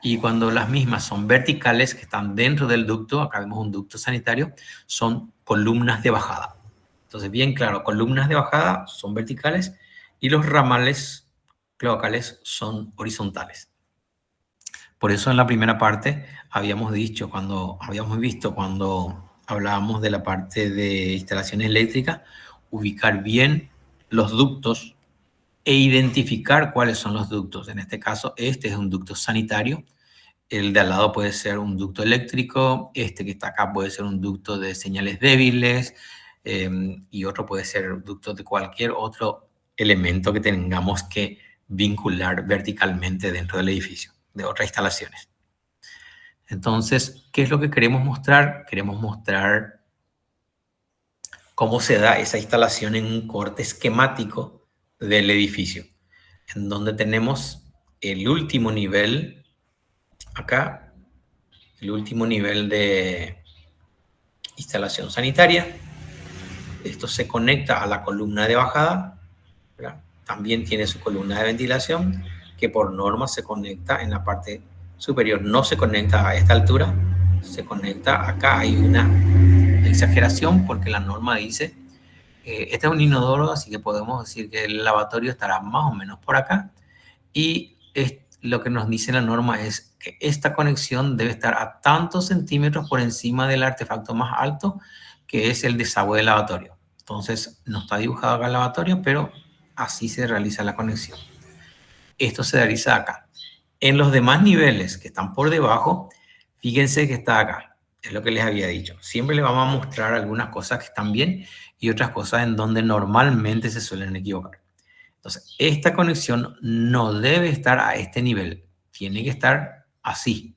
Y cuando las mismas son verticales, que están dentro del ducto, acá vemos un ducto sanitario, son columnas de bajada. Entonces, bien claro, columnas de bajada son verticales y los ramales cloacales son horizontales. Por eso en la primera parte habíamos visto cuando hablábamos de la parte de instalaciones eléctricas, ubicar bien los ductos e identificar cuáles son los ductos. En este caso, este es un ducto sanitario. El de al lado puede ser un ducto eléctrico. Este que está acá puede ser un ducto de señales débiles. Y otro puede ser ducto de cualquier otro elemento que tengamos que vincular verticalmente dentro del edificio, de otras instalaciones. Entonces, ¿qué es lo que queremos mostrar? Queremos mostrar cómo se da esa instalación en un corte esquemático del edificio, en donde tenemos el último nivel, acá, el último nivel de instalación sanitaria. Esto se conecta a la columna de bajada, ¿verdad? También tiene su columna de ventilación, que por norma se conecta en la parte superior. No se conecta a esta altura, se conecta acá. Hay una exageración porque la norma dice, este es un inodoro, así que podemos decir que el lavatorio estará más o menos por acá. Y lo que nos dice la norma es que esta conexión debe estar a tantos centímetros por encima del artefacto más alto, que es el desagüe del lavatorio. Entonces, no está dibujado acá el lavatorio, pero así se realiza la conexión. Esto se realiza acá. En los demás niveles que están por debajo, fíjense que está acá. Es lo que les había dicho. Siempre les vamos a mostrar algunas cosas que están bien y otras cosas en donde normalmente se suelen equivocar. Entonces, esta conexión no debe estar a este nivel. Tiene que estar así.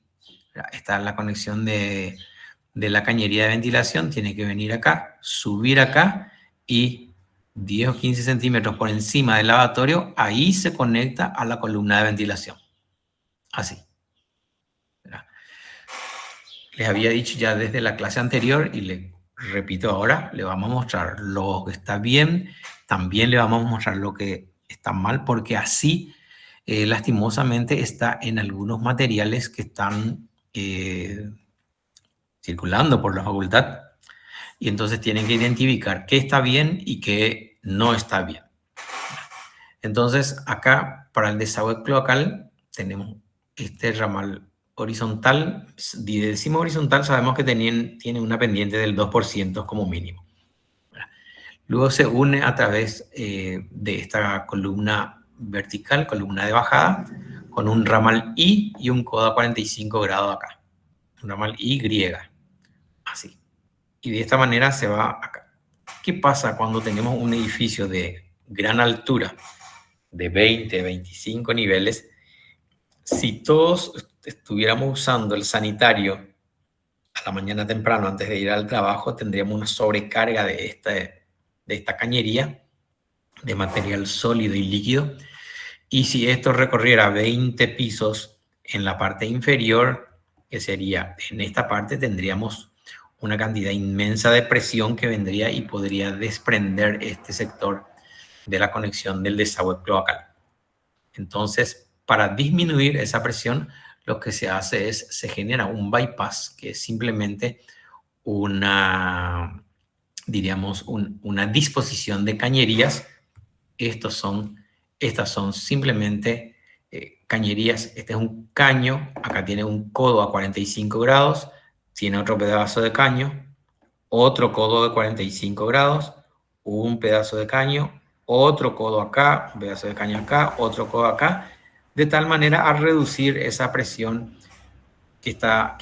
Esta es la conexión de de la cañería de ventilación tiene que venir acá, subir acá y 10 o 15 centímetros por encima del lavatorio, ahí se conecta a la columna de ventilación. Así. ¿Verdad? Les había dicho ya desde la clase anterior y le repito ahora, le vamos a mostrar lo que está bien, también le vamos a mostrar lo que está mal, porque así, lastimosamente, está en algunos materiales que están circulando por la facultad, y entonces tienen que identificar qué está bien y qué no está bien. Entonces, acá, para el desagüe cloacal, tenemos este ramal horizontal. Si decimos horizontal, sabemos que tiene una pendiente del 2% como mínimo. Luego se une a través de esta columna vertical, columna de bajada, con un ramal I y un codo a 45 grados acá. Un ramal Y, así. Y de esta manera se va acá. ¿Qué pasa cuando tenemos un edificio de gran altura, de 20, 25 niveles? Si todos estuviéramos usando el sanitario a la mañana temprano antes de ir al trabajo, tendríamos una sobrecarga de esta cañería de material sólido y líquido. Y si esto recorriera 20 pisos en la parte inferior, que sería en esta parte, tendríamos una cantidad inmensa de presión que vendría y podría desprender este sector de la conexión del desagüe cloacal. Entonces, para disminuir esa presión, lo que se hace es, se genera un bypass, que es simplemente una, diríamos, una disposición de cañerías. Estas son simplemente cañerías. Este es un caño, acá tiene un codo a 45 grados, tiene otro pedazo de caño, otro codo de 45 grados, un pedazo de caño, otro codo acá, un pedazo de caño acá, otro codo acá, de tal manera a reducir esa presión que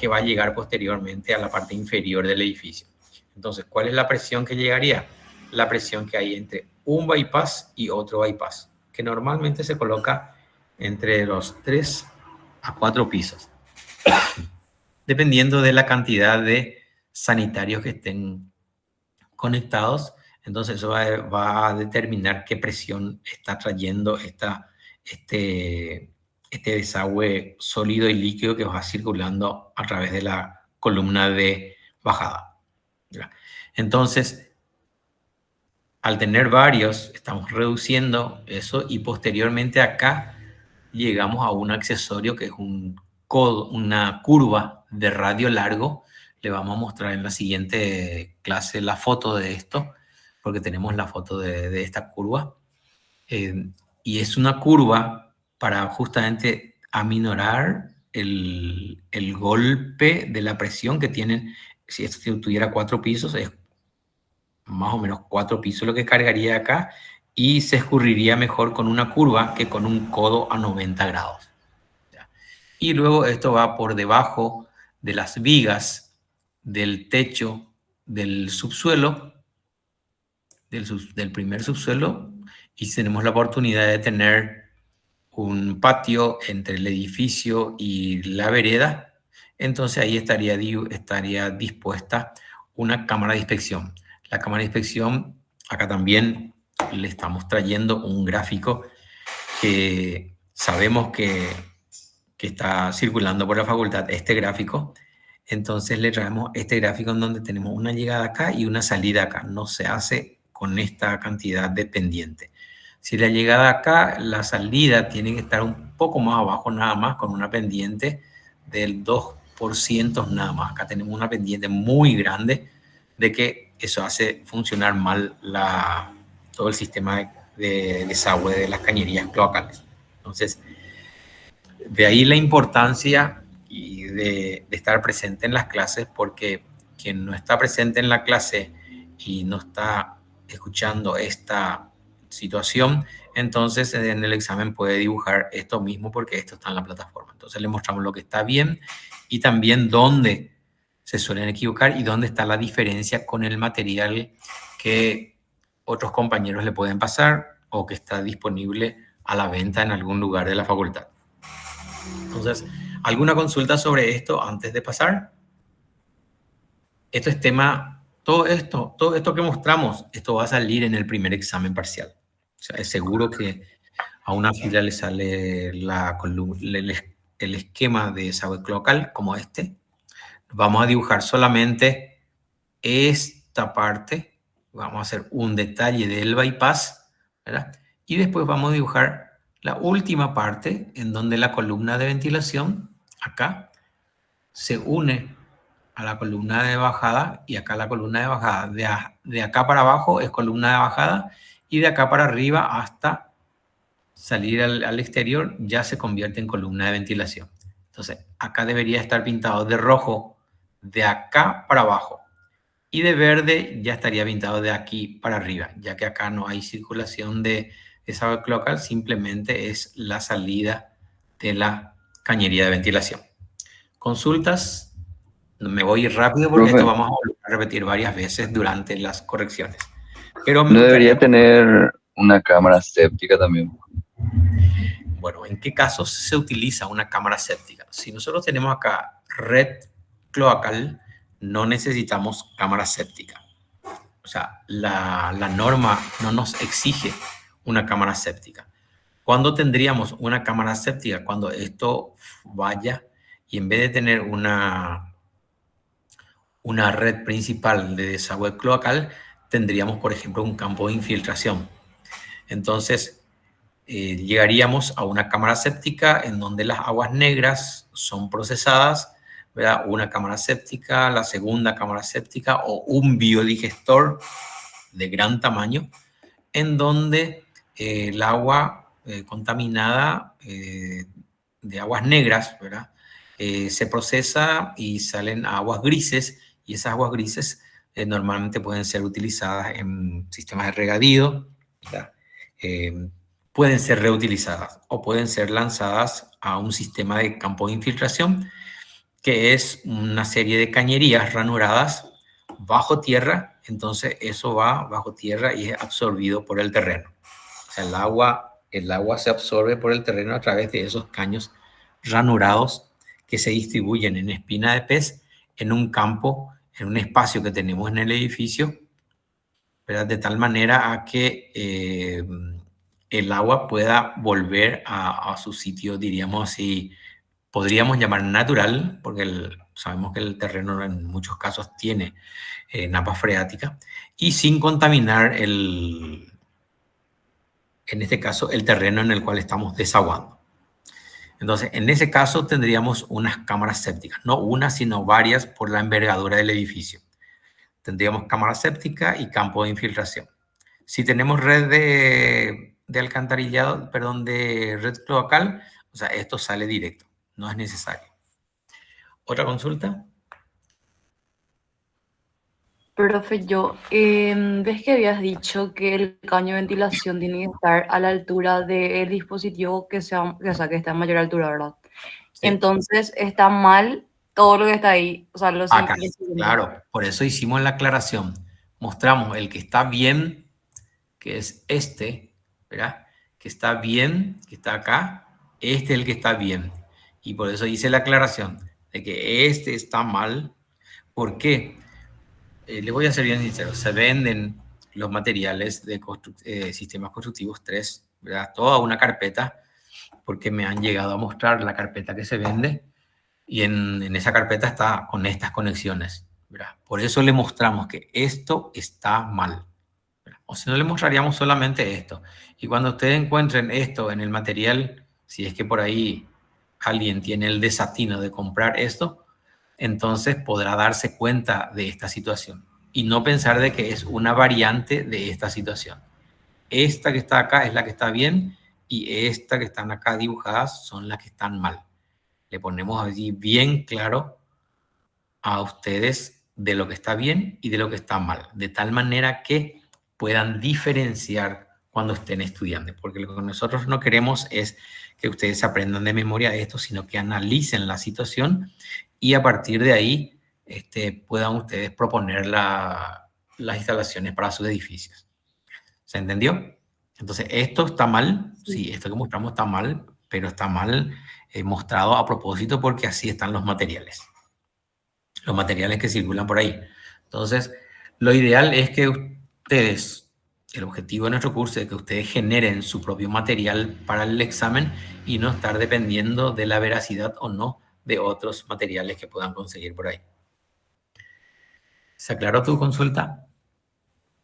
va a llegar posteriormente a la parte inferior del edificio. Entonces, ¿cuál es la presión que llegaría? La presión que hay entre un bypass y otro bypass, que normalmente se coloca entre los 3 a 4 pisos, dependiendo de la cantidad de sanitarios que estén conectados. Entonces eso va a determinar qué presión está trayendo este desagüe sólido y líquido que va circulando a través de la columna de bajada. Entonces, al tener varios, estamos reduciendo eso, y posteriormente acá llegamos a un accesorio que es una curva de radio largo. Le vamos a mostrar en la siguiente clase la foto de esto, porque tenemos la foto de esta curva. Y es una curva para justamente aminorar el golpe de la presión que tienen. Si esto tuviera 4 pisos, es más o menos 4 pisos lo que cargaría acá, y se escurriría mejor con una curva que con un codo a 90 grados. Y luego esto va por debajo de las vigas del techo del subsuelo, del primer subsuelo, y tenemos la oportunidad de tener un patio entre el edificio y la vereda. Entonces ahí estaría dispuesta una cámara de inspección. La cámara de inspección, acá también le estamos trayendo un gráfico que sabemos que está circulando por la facultad, este gráfico. Entonces le traemos este gráfico en donde tenemos una llegada acá y una salida acá. No se hace con esta cantidad de pendiente. Si la llegada acá, la salida tiene que estar un poco más abajo nada más, con una pendiente del 2% nada más. Acá tenemos una pendiente muy grande de que eso hace funcionar mal todo el sistema de desagüe de las cañerías cloacales. Entonces, de ahí la importancia de estar presente en las clases, porque quien no está presente en la clase y no está escuchando esta situación, entonces en el examen puede dibujar esto mismo, porque esto está en la plataforma. Entonces le mostramos lo que está bien y también dónde se suelen equivocar y dónde está la diferencia con el material que otros compañeros le pueden pasar o que está disponible a la venta en algún lugar de la facultad. Entonces, ¿alguna consulta sobre esto antes de pasar? esto es todo esto que mostramos, esto va a salir en el primer examen parcial. O sea, es seguro que a una fila le sale el esquema de desagüe cloacal como este. Vamos a dibujar solamente esta parte. Vamos a hacer un detalle del bypass, ¿verdad? Y después vamos a dibujar la última parte en donde la columna de ventilación, acá, se une a la columna de bajada y acá la columna de bajada. De acá para abajo es columna de bajada y de acá para arriba hasta salir al exterior ya se convierte en columna de ventilación. Entonces, acá debería estar pintado de rojo de acá para abajo y de verde ya estaría pintado de aquí para arriba, ya que acá no hay circulación de desagüe cloacal, simplemente es la salida de la cañería de ventilación. ¿Consultas? Me voy rápido porque Profe, esto vamos a repetir varias veces durante las correcciones. Pero me ¿no debería gustaría, tener una cámara séptica también? bueno, ¿en qué casos se utiliza una cámara séptica? Si nosotros tenemos acá red cloacal, no necesitamos cámara séptica. O sea, la norma no nos exige una cámara séptica. ¿Cuándo tendríamos una cámara séptica? Cuando esto vaya y en vez de tener una red principal de desagüe cloacal, tendríamos, por ejemplo, un campo de infiltración. Entonces, llegaríamos a una cámara séptica en donde las aguas negras son procesadas, ¿verdad? Una cámara séptica, la segunda cámara séptica o un biodigestor de gran tamaño en donde el agua contaminada de aguas negras, ¿verdad? Se procesa y salen aguas grises y esas aguas grises normalmente pueden ser utilizadas en sistemas de regadío, ¿verdad? Pueden ser reutilizadas o pueden ser lanzadas a un sistema de campo de infiltración, que es una serie de cañerías ranuradas bajo tierra. Entonces eso va bajo tierra y es absorbido por el terreno. O sea, el agua se absorbe por el terreno a través de esos caños ranurados que se distribuyen en espina de pez en un campo, en un espacio que tenemos en el edificio, ¿verdad? De tal manera a que el agua pueda volver a su sitio, diríamos así, podríamos llamar natural, porque sabemos que el terreno en muchos casos tiene napa freática, y sin contaminar en este caso, el terreno en el cual estamos desaguando. Entonces, en ese caso tendríamos unas cámaras sépticas, no una, sino varias por la envergadura del edificio. Tendríamos cámara séptica y campo de infiltración. Si tenemos red de alcantarillado, perdón, de red cloacal, o sea, esto sale directo, no es necesario. ¿Otra consulta? Profe, ves que habías dicho que el caño de ventilación tiene que estar a la altura del dispositivo que está a mayor altura, ¿verdad? Sí. Entonces está mal todo lo que está ahí, o sea, Acá, claro, por eso hicimos la aclaración. Mostramos el que está bien, que es este, ¿verdad? Que está bien, que está acá, este es el que está bien. Y por eso hice la aclaración de que este está mal. ¿Por qué? Les voy a ser bien sincero, se venden los materiales de sistemas constructivos 3, ¿verdad? Toda una carpeta, porque me han llegado a mostrar la carpeta que se vende y en esa carpeta está con estas conexiones, ¿verdad? Por eso le mostramos que esto está mal, ¿verdad? O si no, le mostraríamos solamente esto. Y cuando ustedes encuentren esto en el material, si es que por ahí alguien tiene el desatino de comprar esto, entonces podrá darse cuenta de esta situación y no pensar de que es una variante de esta situación. Esta que está acá es la que está bien y esta que están acá dibujadas son las que están mal. Le ponemos allí bien claro a ustedes de lo que está bien y de lo que está mal, de tal manera que puedan diferenciar cuando estén estudiando, porque lo que nosotros no queremos es que ustedes aprendan de memoria esto, sino que analicen la situación y a partir de ahí puedan ustedes proponer las instalaciones para sus edificios. ¿Se entendió? Entonces, esto está mal, sí, esto que mostramos está mal, pero está mal mostrado a propósito porque así están los materiales que circulan por ahí. Entonces, lo ideal es que ustedes, el objetivo de nuestro curso es que ustedes generen su propio material para el examen y no estar dependiendo de la veracidad o no de otros materiales que puedan conseguir por ahí. ¿Se aclaró tu consulta?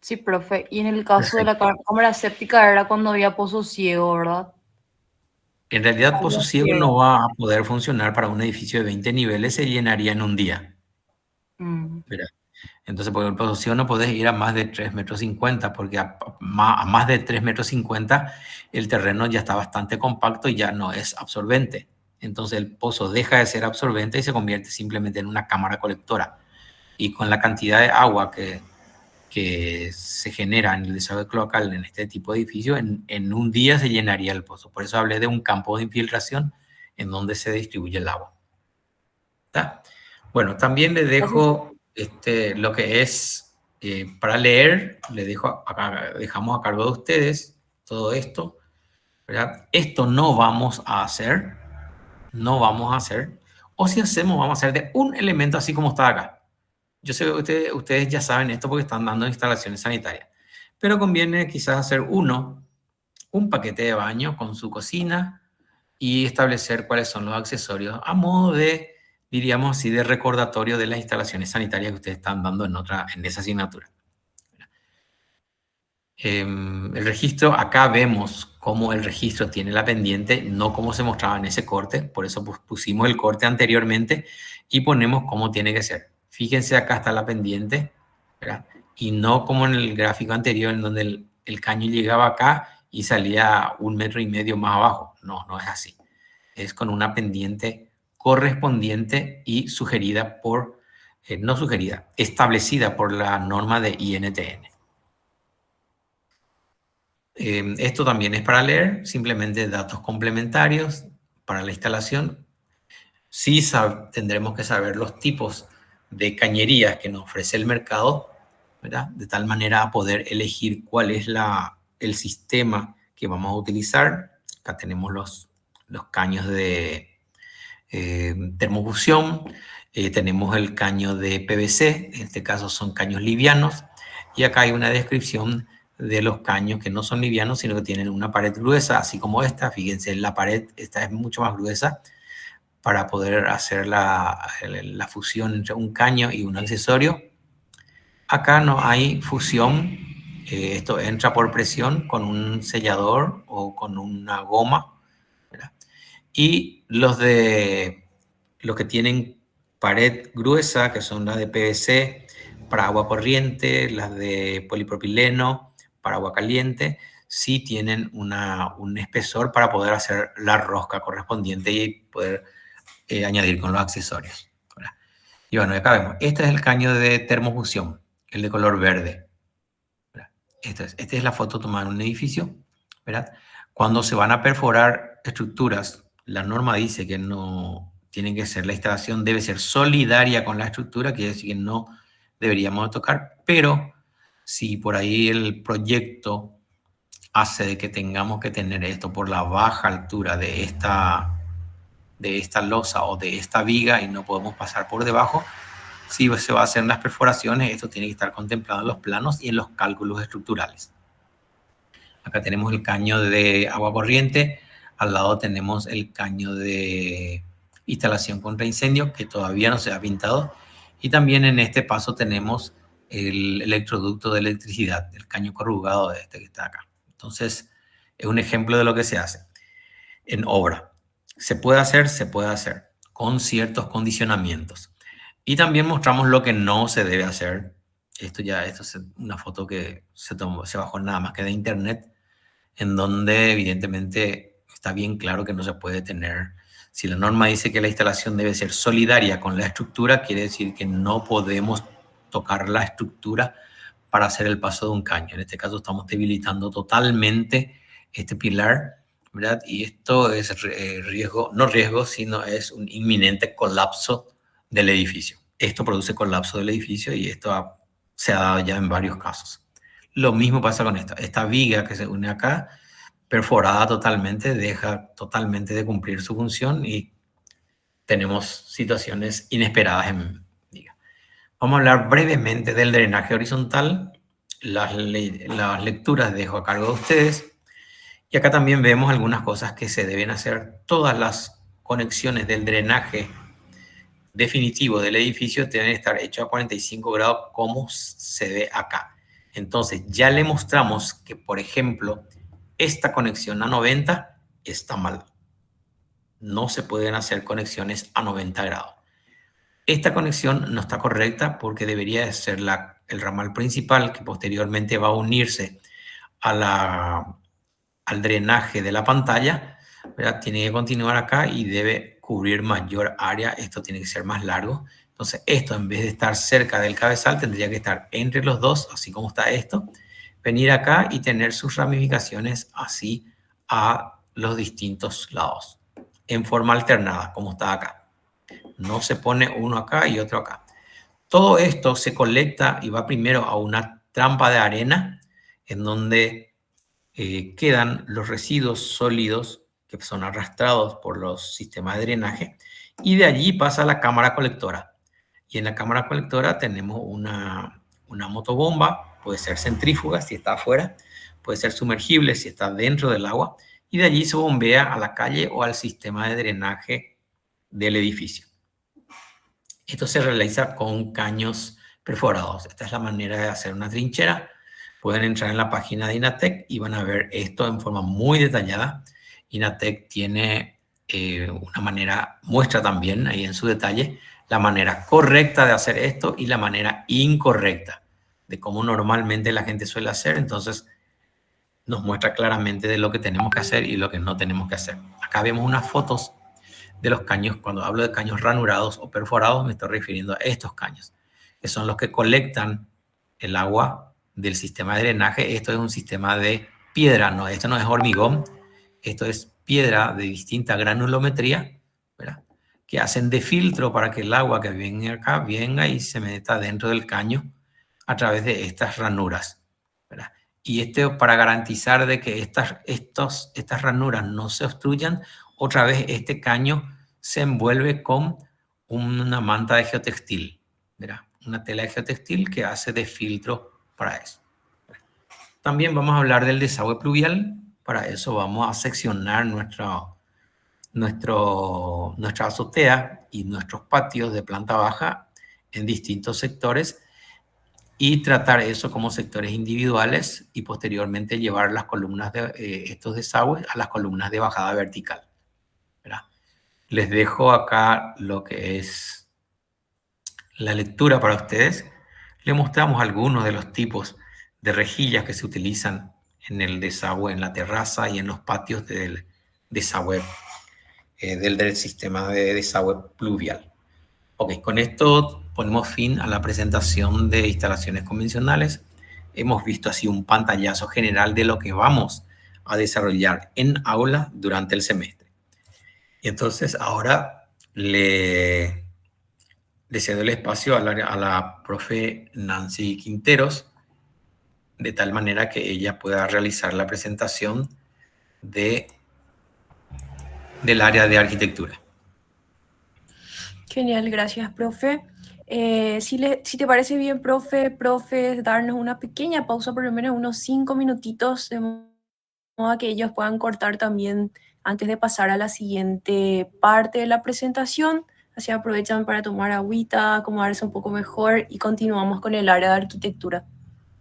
Sí, profe. Y en el caso de la Perfecto. cámara séptica era cuando había pozo ciego, ¿verdad? En realidad, Pozo Agua Ciego no ciega. va a poder funcionar para un edificio de 20 niveles, se llenaría en un día. Mm. ¿Verdad? Entonces, por el Pozo Ciego no podés ir a más de 3,50 m, porque a más de 3,50 m el terreno ya está bastante compacto y ya no es absorbente. Entonces, el pozo deja de ser absorbente y se convierte simplemente en una cámara colectora. Y con la cantidad de agua que se genera en el desagüe cloacal en este tipo de edificio, en un día se llenaría el pozo. Por eso hablé de un campo de infiltración en donde se distribuye el agua. ¿Está? Bueno, también le dejo lo que es para leer, le dejo acá, dejamos a cargo de ustedes todo esto, ¿verdad? Esto no vamos a hacer, o si hacemos, vamos a hacer de un elemento así como está acá. Yo sé que ustedes ya saben esto porque están dando instalaciones sanitarias, pero conviene quizás hacer un paquete de baño con su cocina y establecer cuáles son los accesorios a modo de, diríamos así, de recordatorio de las instalaciones sanitarias que ustedes están dando en esa asignatura. El registro, acá vemos cómo el registro tiene la pendiente, no cómo se mostraba en ese corte, por eso pusimos el corte anteriormente y ponemos cómo tiene que ser. Fíjense, acá está la pendiente, ¿verdad? Y no como en el gráfico anterior en donde el caño llegaba acá y salía 1,5 m más abajo. No, no es así. Es con una pendiente correspondiente y sugerida por, no sugerida, establecida por la norma de INTN. Esto también es para leer, simplemente datos complementarios para la instalación. Sí tendremos que saber los tipos de cañerías que nos ofrece el mercado, ¿verdad? De tal manera a poder elegir cuál es el sistema que vamos a utilizar. Acá tenemos los caños de termofusión, tenemos el caño de PVC, en este caso son caños livianos, y acá hay una descripción de los caños que no son livianos, sino que tienen una pared gruesa, así como esta. Fíjense, la pared, esta es mucho más gruesa para poder hacer la fusión entre un caño y un accesorio. Acá no hay fusión, esto entra por presión con un sellador o con una goma, ¿verdad? Y los que tienen pared gruesa, que son las de PVC, para agua corriente, las de polipropileno, para agua caliente, sí tienen un espesor para poder hacer la rosca correspondiente y poder añadir con los accesorios, ¿verdad? Y bueno, acá vemos, este es el caño de termofusión, el de color verde, ¿verdad? Esta es la foto tomada en un edificio, ¿verdad? Cuando se van a perforar estructuras, la norma dice que no tiene que ser, la instalación debe ser solidaria con la estructura, quiere decir que no deberíamos tocar, pero si por ahí el proyecto hace de que tengamos que tener esto por la baja altura de esta losa o de esta viga y no podemos pasar por debajo, si se va a hacer las perforaciones, esto tiene que estar contemplado en los planos y en los cálculos estructurales. Acá tenemos el caño de agua corriente, al lado tenemos el caño de instalación contra incendio, que todavía no se ha pintado, y también en este paso tenemos el electroducto de electricidad, el caño corrugado de este que está acá. Entonces, es un ejemplo de lo que se hace en obra. Se puede hacer con ciertos condicionamientos. Y también mostramos lo que no se debe hacer. Esto es una foto que se bajó nada más que de internet, en donde evidentemente está bien claro que no se puede tener. Si la norma dice que la instalación debe ser solidaria con la estructura, quiere decir que no podemos tocar la estructura para hacer el paso de un caño. En este caso estamos debilitando totalmente este pilar, ¿verdad? Y esto es no riesgo, sino es un inminente colapso del edificio. Esto produce colapso del edificio y esto se ha dado ya en varios casos. Lo mismo pasa con esta viga que se une acá, perforada totalmente, deja totalmente de cumplir su función y tenemos situaciones inesperadas en viga. Vamos a hablar brevemente del drenaje horizontal. Las lecturas dejo a cargo de ustedes. Y acá también vemos algunas cosas que se deben hacer. Todas las conexiones del drenaje definitivo del edificio deben estar hechos a 45 grados como se ve acá. Entonces ya le mostramos que, por ejemplo, esta conexión a 90 está mal. No se pueden hacer conexiones a 90 grados. Esta conexión no está correcta porque debería ser el ramal principal que posteriormente va a unirse al drenaje de la pantalla, ¿verdad? Tiene que continuar acá y debe cubrir mayor área. Esto tiene que ser más largo. Entonces, esto en vez de estar cerca del cabezal, tendría que estar entre los dos, así como está esto. Venir acá y tener sus ramificaciones así a los distintos lados, en forma alternada, como está acá. No se pone uno acá y otro acá. Todo esto se colecta y va primero a una trampa de arena en donde quedan los residuos sólidos que son arrastrados por los sistemas de drenaje y de allí pasa a la cámara colectora. Y en la cámara colectora tenemos una motobomba, puede ser centrífuga si está afuera, puede ser sumergible si está dentro del agua y de allí se bombea a la calle o al sistema de drenaje del edificio. Esto se realiza con caños perforados. Esta es la manera de hacer una trinchera. Pueden entrar en la página de INATEC y van a ver esto en forma muy detallada. INATEC tiene una manera, muestra también ahí en su detalle, la manera correcta de hacer esto y la manera incorrecta de cómo normalmente la gente suele hacer. Entonces, nos muestra claramente de lo que tenemos que hacer y lo que no tenemos que hacer. Acá vemos unas fotos de los caños. Cuando hablo de caños ranurados o perforados, me estoy refiriendo a estos caños, que son los que colectan el agua del sistema de drenaje. Esto es un sistema de piedra, no, esto no es hormigón, esto es piedra de distinta granulometría, ¿verdad? Que hacen de filtro para que el agua que viene acá venga y se meta dentro del caño a través de estas ranuras, ¿verdad? Y esto para garantizar de que estas ranuras no se obstruyan, otra vez este caño se envuelve con una manta de geotextil, ¿verdad? Una tela de geotextil que hace de filtro para eso. También vamos a hablar del desagüe pluvial. Para eso vamos a seccionar nuestra azotea y nuestros patios de planta baja en distintos sectores y tratar eso como sectores individuales y posteriormente llevar las columnas de estos desagües a las columnas de bajada vertical, ¿verdad? Les dejo acá lo que es la lectura para ustedes. Les mostramos algunos de los tipos de rejillas que se utilizan en el desagüe, en la terraza y en los patios del desagüe, del sistema de desagüe pluvial. Ok, con esto ponemos fin a la presentación de instalaciones convencionales. Hemos visto así un pantallazo general de lo que vamos a desarrollar en aula durante el semestre. Y entonces ahora le cedo el espacio a la profe Nancy Quinteros, de tal manera que ella pueda realizar la presentación del área de arquitectura. Genial, gracias, profe. Si te parece bien, profe, darnos una pequeña pausa, por lo menos unos 5 minutitos, de modo que ellos puedan cortar también antes de pasar a la siguiente parte de la presentación. Así aprovechan para tomar agüita, acomodarse un poco mejor y continuamos con el área de arquitectura.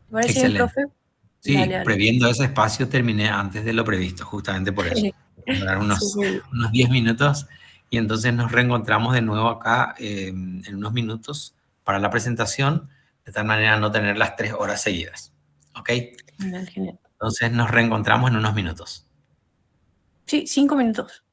¿Te parece bien, Excelente. profe? Sí, Dale, dale. previendo ese espacio terminé antes de lo previsto, justamente por eso. Vamos a dar Súper. unos 10 minutos y entonces nos reencontramos de nuevo acá en unos minutos para la presentación, de tal manera no tener las 3 horas seguidas. ¿Ok? Genial, genial. Entonces nos reencontramos en unos minutos. Sí, 5 minutos.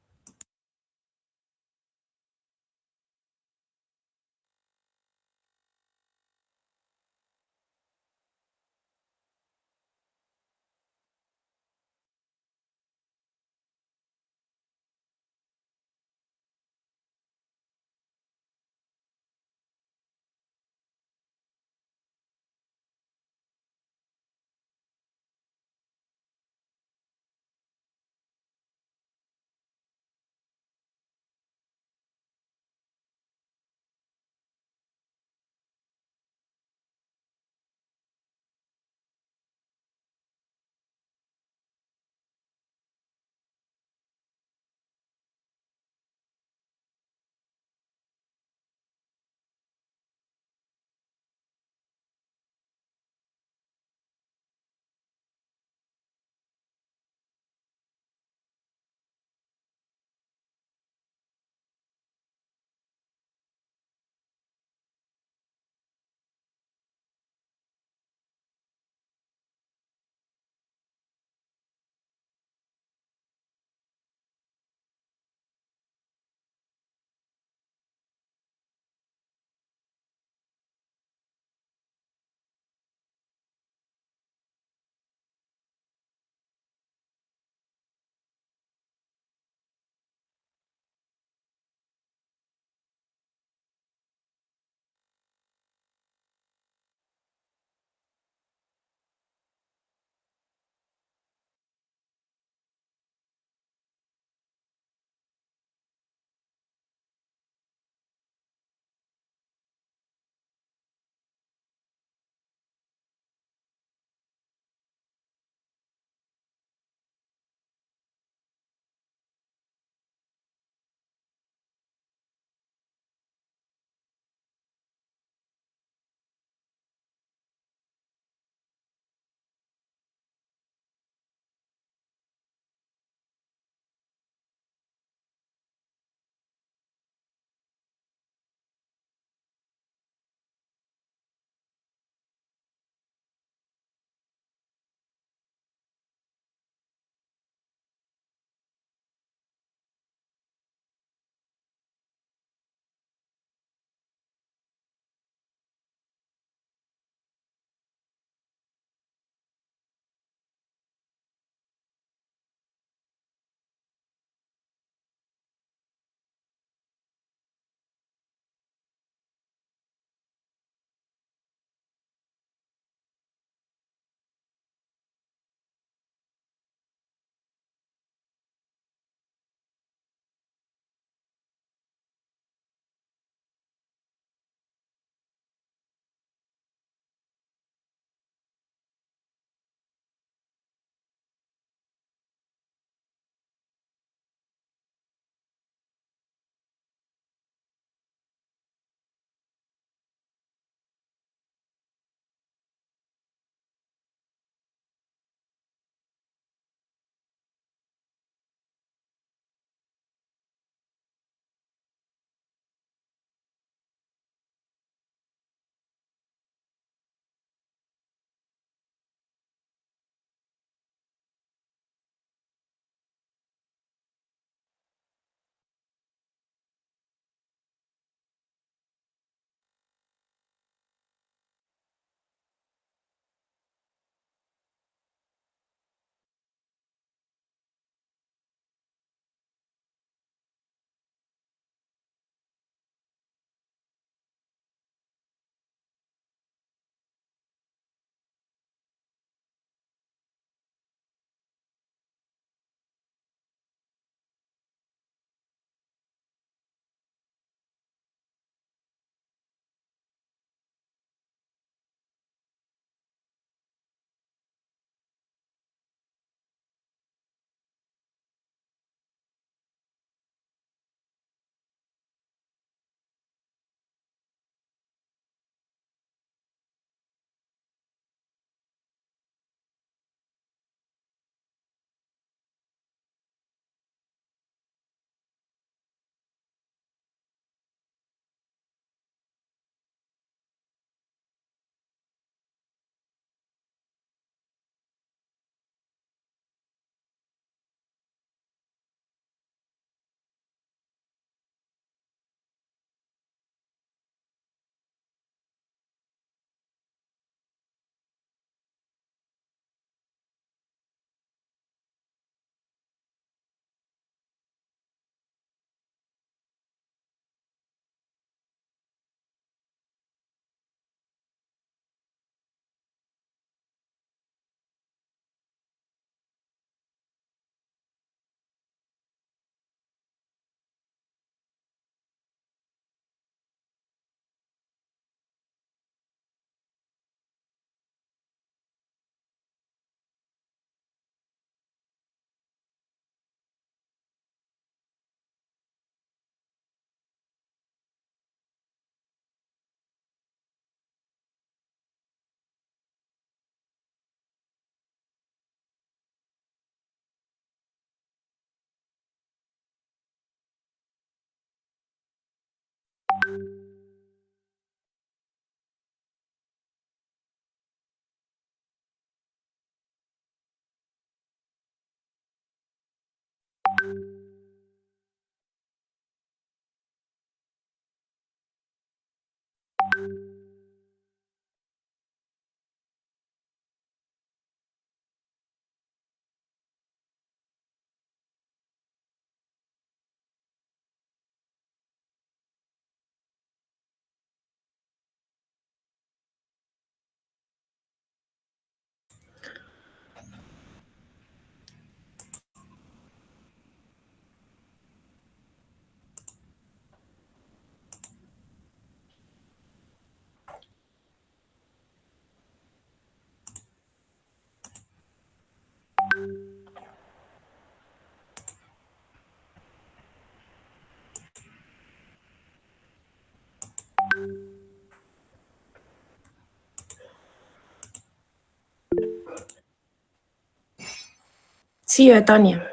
Sí, Betania.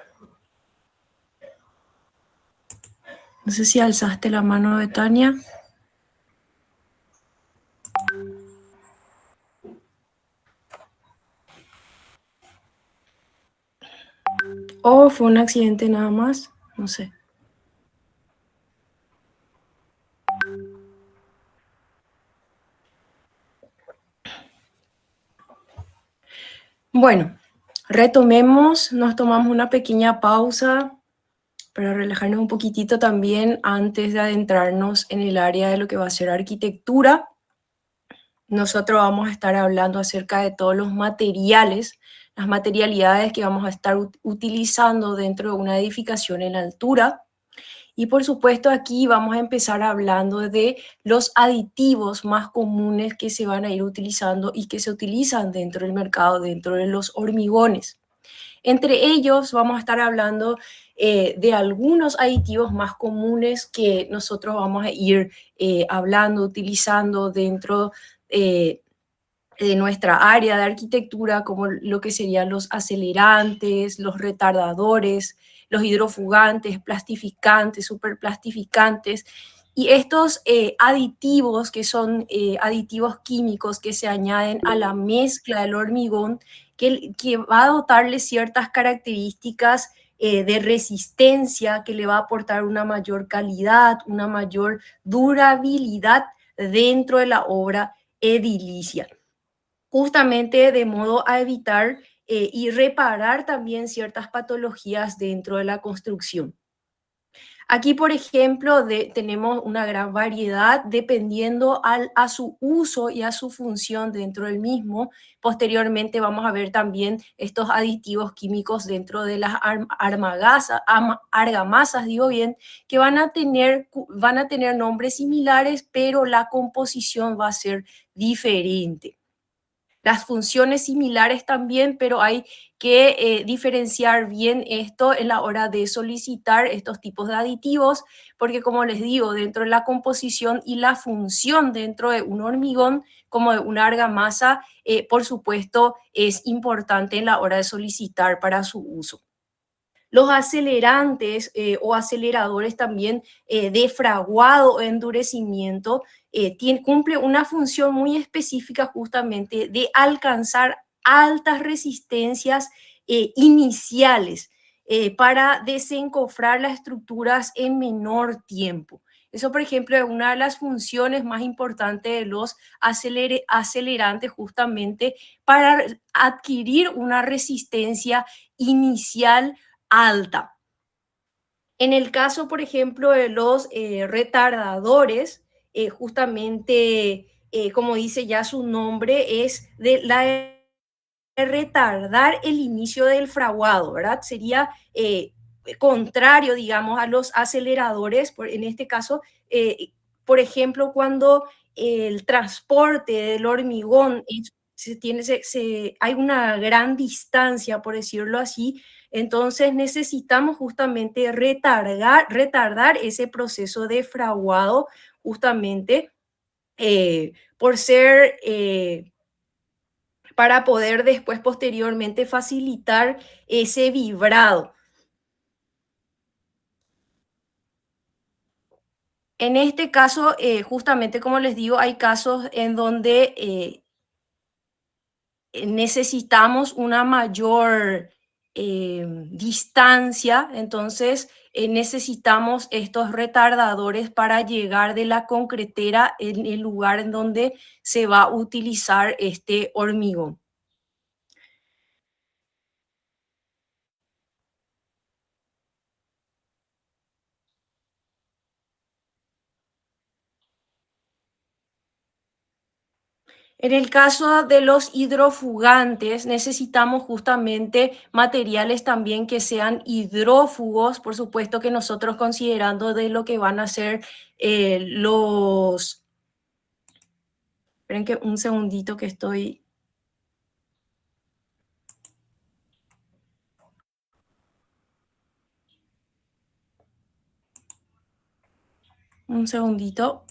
No sé si alzaste la mano, Betania. ¿O fue un accidente nada más? No sé. Bueno, retomemos, nos tomamos una pequeña pausa para relajarnos un poquitito también antes de adentrarnos en el área de lo que va a ser arquitectura. Nosotros vamos a estar hablando acerca de todos los materiales, las materialidades que vamos a estar utilizando dentro de una edificación en altura. Y por supuesto aquí vamos a empezar hablando de los aditivos más comunes que se van a ir utilizando y que se utilizan dentro del mercado, dentro de los hormigones. Entre ellos vamos a estar hablando de algunos aditivos más comunes que nosotros vamos a ir hablando, utilizando dentro de nuestra área de arquitectura, como lo que serían los acelerantes, los retardadores, los hidrofugantes, plastificantes, superplastificantes. Y estos aditivos, que son aditivos químicos que se añaden a la mezcla del hormigón, que va a dotarle ciertas características de resistencia, que le va a aportar una mayor calidad, una mayor durabilidad dentro de la obra edilicia, justamente de modo a evitar y reparar también ciertas patologías dentro de la construcción. Aquí, por ejemplo, tenemos una gran variedad dependiendo a su uso y a su función dentro del mismo. Posteriormente vamos a ver también estos aditivos químicos dentro de las argamasas, digo bien, que van a tener nombres similares, pero la composición va a ser diferente. Las funciones similares también, pero hay que diferenciar bien esto en la hora de solicitar estos tipos de aditivos, porque como les digo, dentro de la composición y la función dentro de un hormigón, como de una argamasa, por supuesto, es importante en la hora de solicitar para su uso. Los acelerantes o aceleradores también de fraguado o endurecimiento cumple una función muy específica justamente de alcanzar altas resistencias iniciales para desencofrar las estructuras en menor tiempo. Eso, por ejemplo, es una de las funciones más importantes de los acelerantes, justamente para adquirir una resistencia inicial alta. En el caso, por ejemplo, de los retardadores, justamente, como dice ya su nombre, es de retardar el inicio del fraguado, ¿verdad? Sería contrario, digamos, a los aceleradores, en este caso, por ejemplo, cuando el transporte del hormigón hay una gran distancia, por decirlo así, entonces necesitamos justamente retardar ese proceso de fraguado, justamente por ser, para poder después posteriormente facilitar ese vibrado. En este caso, justamente como les digo, hay casos en donde necesitamos una mayor distancia, entonces necesitamos estos retardadores para llegar de la concretera en el lugar en donde se va a utilizar este hormigón. En el caso de los hidrofugantes, necesitamos justamente materiales también que sean hidrófugos, por supuesto que nosotros considerando de lo que van a ser los... Esperen que un segundito que estoy... Un segundito.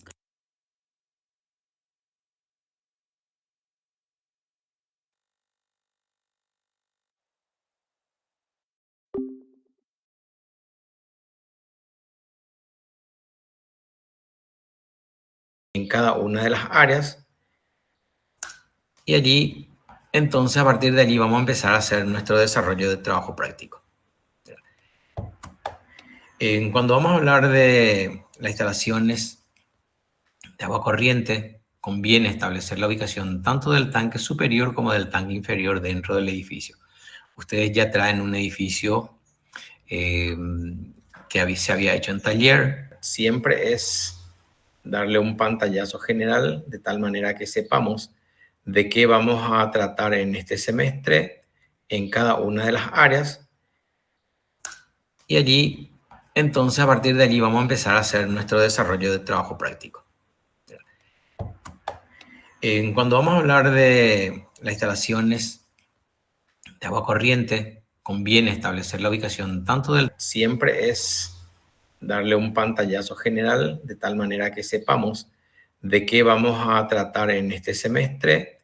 en cada una de las áreas. Y allí, entonces, a partir de allí vamos a empezar a hacer nuestro desarrollo de trabajo práctico. Cuando vamos a hablar de las instalaciones de agua corriente, conviene establecer la ubicación tanto del tanque superior como del tanque inferior dentro del edificio. Ustedes ya traen un edificio que se había hecho en taller. Siempre es darle un pantallazo general de tal manera que sepamos de qué vamos a tratar en este semestre en cada una de las áreas. Y allí, entonces, a partir de allí vamos a empezar a hacer nuestro desarrollo de trabajo práctico. Cuando vamos a hablar de las instalaciones de agua corriente, conviene establecer la ubicación tanto del... Siempre es darle un pantallazo general de tal manera que sepamos de qué vamos a tratar en este semestre